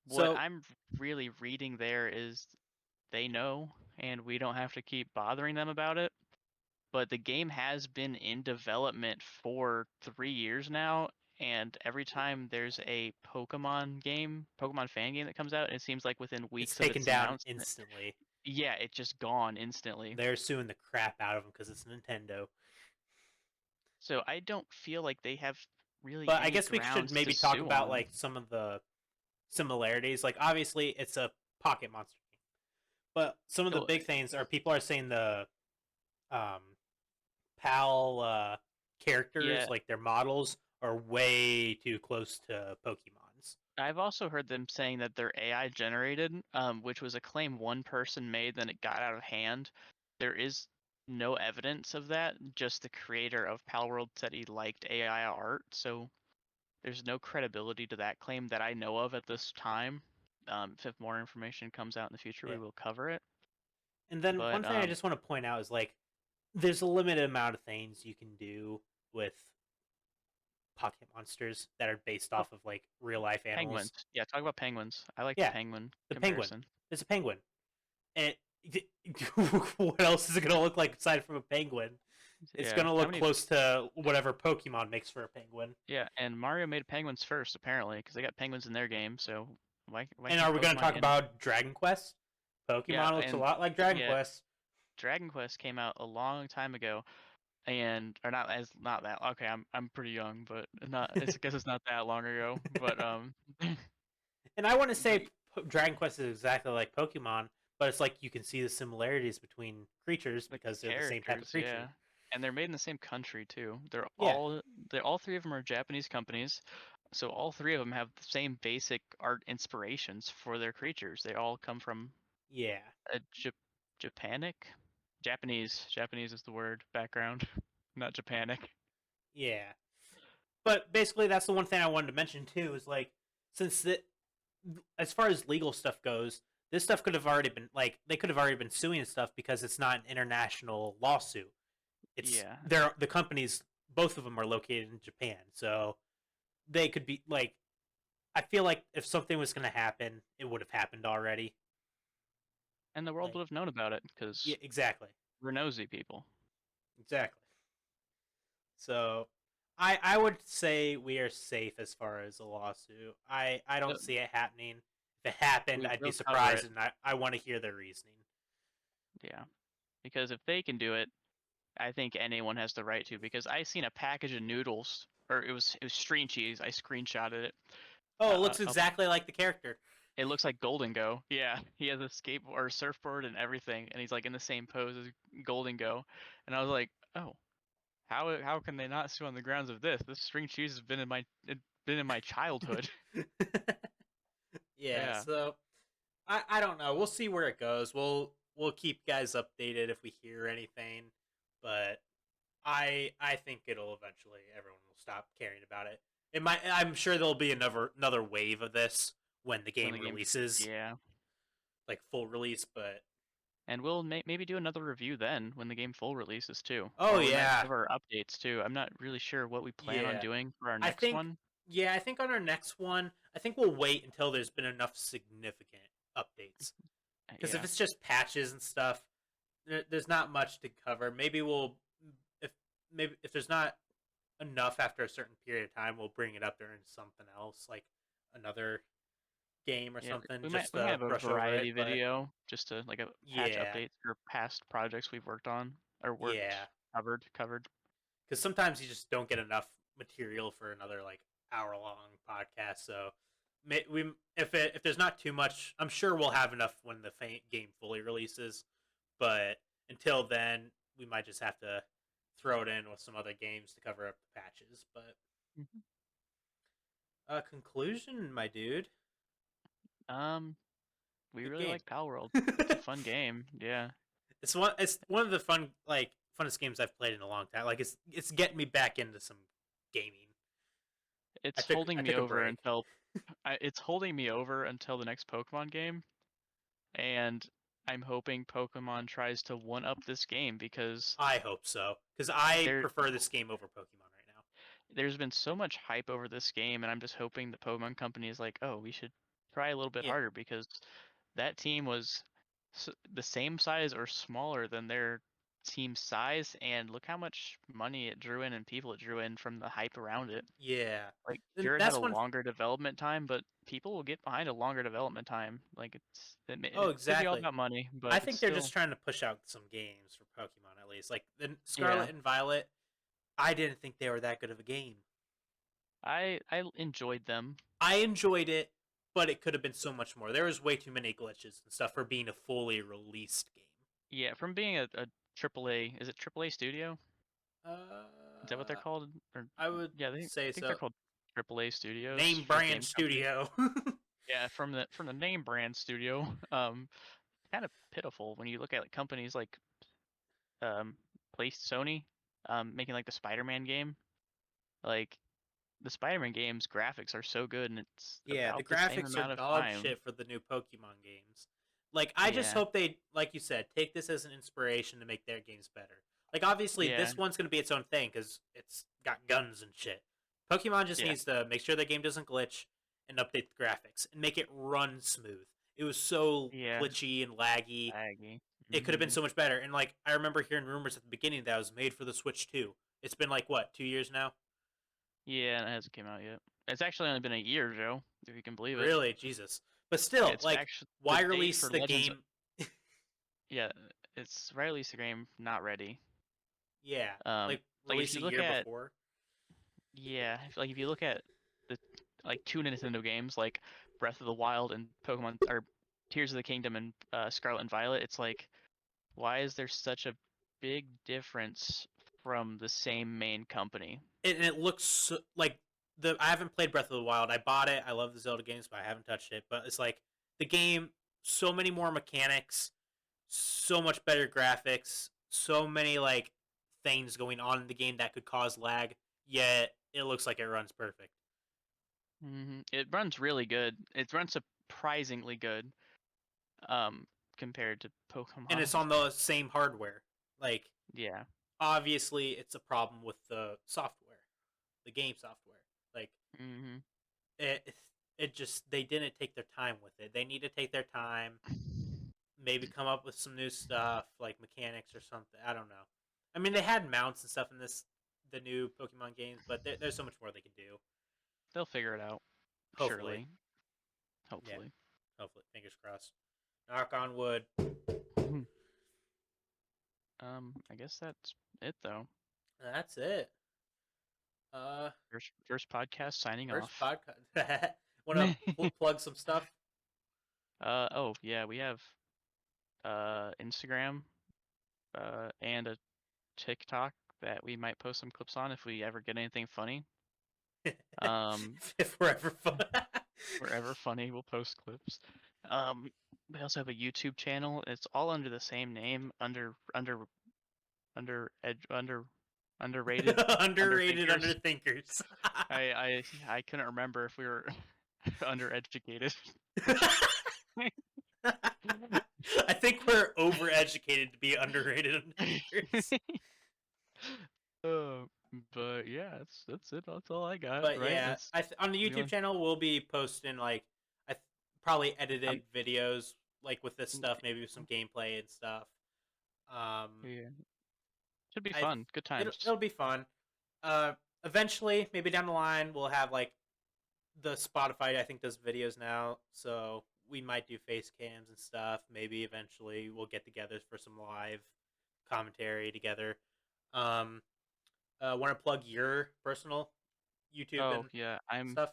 what So I'm really reading there is they know, and we don't have to keep bothering them about it. But the game has been in development for 3 years now, and every time there's a Pokemon fan game that comes out, it seems like within it's weeks of taken its down announcement, instantly. yeah, it's just gone instantly. They're suing the crap out of them because it's Nintendo. So I don't feel like they have really But I any guess we should grounds to maybe talk sue about on. like some of the similarities. Like obviously it's a pocket monster game, but some of the Oh, big things are people are saying the um, PAL characters, yeah, like their models, are way too close to Pokemon's. I've also heard them saying that they're AI generated, which was a claim one person made, then it got out of hand. There is no evidence of that. Just the creator of Palworld said he liked AI art, so there's no credibility to that claim that I know of at this time. If more information comes out in the future, Yeah. we will cover it. And then But one thing I just want to point out is like there's a limited amount of things you can do with pocket monsters that are based oh, off of like real life penguins. animals. Yeah, talk about penguins. I like the Yeah, penguin the penguin. comparison. There's a penguin. And what else is it gonna look like aside from a penguin? It's Yeah, gonna how look many? close to whatever Pokemon makes for a penguin. Yeah, and Mario made penguins first apparently because they got penguins in their game. So why And can't are we gonna Pokemon talk in? about Dragon Quest? Yeah, Pokemon looks a and lot like Dragon yeah, Quest. Dragon Quest came out a long time ago, and or not that. Okay, I'm pretty young, but not. It's because it's not that long ago. But And I want to say the Dragon Quest is exactly like Pokemon, but it's like you can see the similarities between creatures The because they're the same type of characters, creature. yeah. And they're made in the same country too. Yeah, They're all three of them are Japanese companies. So all three of them have the same basic art inspirations for their creatures. They all come from yeah, a Japanic, Japanese is the word background, not Japanic. yeah. But basically, that's the one thing I wanted to mention too. Is like, since the as far as legal stuff goes, this stuff could have already been like they could have already been suing and stuff because it's not an international lawsuit. It's Yeah, the companies, both of them are located in Japan, so they could be like. I feel like if something was going to happen, it would have happened already. and the world Like, would have known about it yeah, because exactly, we're nosy people. exactly. So, I would say we are safe as far as a lawsuit. I don't Th- see it happening. If it happened, I'd be They'll cover surprised, it, and I want to hear their reasoning. yeah. Because if they can do it, I think anyone has the right to. Because I seen a package of noodles, or it was string cheese. I screenshotted it. Oh, it looks Up, exactly like the character. it looks like Golden Go. Yeah, he has a skateboard or surfboard and everything, and he's like in the same pose as Golden Go. And I was like, oh, how can they not sue on the grounds of this? This string cheese has been in my childhood. Yeah, Yeah. so I don't know. We'll see where it goes. We'll keep guys updated if we hear anything, but I think it'll eventually everyone will stop caring about it. It might. I'm sure there'll be another wave of this when the When game the game, releases, yeah. like full release. But And we'll maybe do another review then when the game full releases too. oh Or we might yeah, cover updates too. I'm not really sure what we plan on yeah. doing for our I next think one. I think on our next one, I think we'll wait until there's been enough significant updates. Because if Yeah. it's just patches and stuff, there's not much to cover. If maybe if there's not enough after a certain period of time, we'll bring it up during something else, like another game or Yeah, something, we might just we might to have a brush over it. variety But video just to like a patch yeah, updates for past projects we've worked on or worked yeah, covered. because sometimes you just don't get enough material for another like hour long podcast. So we if there's not too much, I'm sure we'll have enough when the game fully releases. But until then, we might just have to throw it in with some other games to cover up the patches. But Mhm. conclusion, my dude, Um, we good really game. like Palworld. It's a fun game. Yeah. It's one of the funnest games I've played in a long time. Like it's getting me back into some gaming. It's I holding me took a over break. until it's holding me over until the next Pokemon game, and I'm hoping Pokemon tries to one up this game because I hope so because I there prefer this game over Pokemon right now. there's been so much hype over this game, and I'm just hoping the Pokemon Company is like, oh, we should try a little bit Yeah, harder because that team was the same size or smaller than their team size, and look how much money it drew in and people it drew in from the hype around it. yeah. Like And sure, it had a that's one. longer development time, but people will get behind a longer development time. Like Oh, it could be all exactly. about money, I but it's think they're just still trying to push out some games for Pokemon at least. Like the yeah. Scarlet and Violet, I didn't think they were that good of a game. I enjoyed them. I enjoyed it, but it could have been so much more. There was way too many glitches and stuff for being a fully released game. Yeah, from being a AAA, is it AAA studio? Is that what they're Uh, called? Or I would yeah, say I think they're so. called AAA studios Name for brand game companies. studio. Yeah, from the name brand studio. Kind of pitiful when you look at like companies like um, Sony, making like the Spider-Man game. Like the Spider-Man game's graphics are so good, and it's Yeah, the about the same graphics are amount of dog time. shit for the new Pokemon games. Like, I just Yeah, hope they, like you said, take this as an inspiration to make their games better. Like, obviously, yeah, this one's going to be its own thing because it's got guns and shit. Pokemon just yeah, needs to make sure their game doesn't glitch and update the graphics and make it run smooth. It was so yeah. glitchy and laggy. Aggie. It could have been Hmm. so much better. And, like, I remember hearing rumors at the beginning that it was made for the Switch too. It's been, like, what, 2 years now? Yeah, and it hasn't came out yet. It's actually only been a year, Joe, if you can believe it. Really? Jesus. But still, It's like, actually the why date release for the Legends. game? Yeah, it's right release the game not ready. Yeah, like Like if release you a look year at before. like if you look at the like two Nintendo games like Breath of the Wild and Pokemon or Tears of the Kingdom and Scarlet and Violet, it's like, why is there such a big difference from the same main company? And it looks like the. I haven't played Breath of the Wild. I bought it. I love the Zelda games, but I haven't touched it. But it's like the game, so many more mechanics, so much better graphics, so many like things going on in the game that could cause lag. Yet it looks like it runs perfect, It runs really good. It runs surprisingly good, um, compared to and Pokemon. it's on the same hardware. Like Yeah. obviously, it's a problem with the software, the game software. Like hmm it, it just they didn't take their time with it. They need to take their time, maybe come up with some new stuff like mechanics or something. I don't know. I mean, they had mounts and stuff in the new Pokemon games, but there's so much more they can do. They'll figure it out, Hopefully, surely. yeah. Hopefully. Hopefully, fingers crossed. Knock on wood. I guess that's it though. That's it. Uh, First podcast signing first off. podcast. Want to plug some stuff? Oh yeah, we have Instagram and a TikTok that we might post some clips on if we ever get anything funny. Um, If we're ever fun. Wherever funny, we'll post clips. Um, we also have a YouTube channel. It's all under the same name, under underrated Underrated underthinkers. underthinkers. I couldn't remember if we were undereducated. I think we're overeducated to be underrated underthinkers. Uh, but yeah, that's it. That's all I got. But Right? yeah, That's on the the YouTube only. channel we'll be posting like probably I'm, edited videos like with this stuff, maybe with some gameplay and stuff. Um, yeah, should be I fun. Good times. it'll be fun. Uh, Eventually, maybe down the line, we'll have like the Spotify. I think does videos now, so we might do face cams and stuff. Maybe eventually we'll get together for some live commentary together. Um, Want to plug your personal YouTube Oh and yeah, stuff?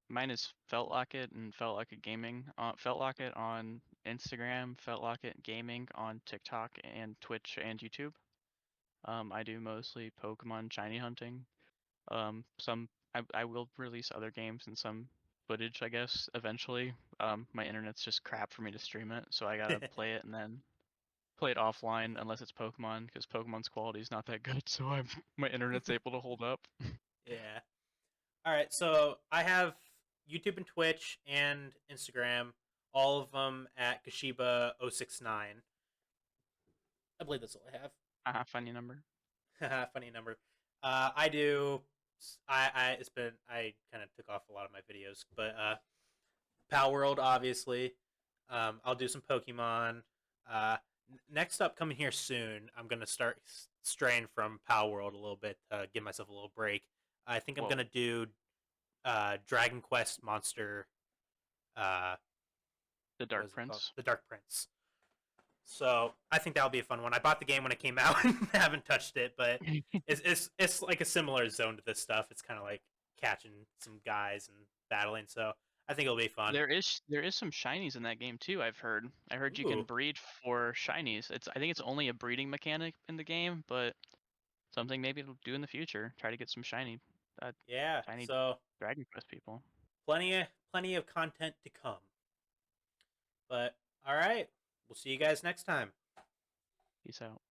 mine is Feltlocket and Feltlocket Gaming. Feltlocket on Instagram, Feltlocket Gaming on TikTok and Twitch and YouTube. I do mostly Pokemon shiny hunting. I will release other games and some footage, I guess, eventually. My internet's just crap for me to stream it, so I gotta play it and then play it offline unless it's Pokemon, because Pokemon's quality is not that good, so my internet's able to hold up. Yeah. All right. So I have YouTube and Twitch and Instagram, all of them at Kashiba069. I believe that's all I Funny number. have. Funny number. I do. I it's been I kind of took off a lot of my videos, but Palworld obviously. I'll do some Pokemon. Next up, coming here soon, I'm gonna start straying from Palworld a little bit to give myself a little break. I think I'm Whoa. gonna do Dragon Quest Monster. Uh, The what Dark is it called? Prince. The Dark Prince. So I think that'll be a fun one. I bought the game when it came out and haven't touched it, but it's like a similar zone to this stuff. It's kind of like catching some guys and battling. So I think it'll be fun. There is some shinies in that game too, I've heard. I heard you can Ooh, breed for shinies. I think it's only a breeding mechanic in the game, but something maybe it'll do in the future. Try to get some uh, yeah. shiny So Dragon Quest people. plenty of content to come. But all right, we'll see you guys next time. Peace out.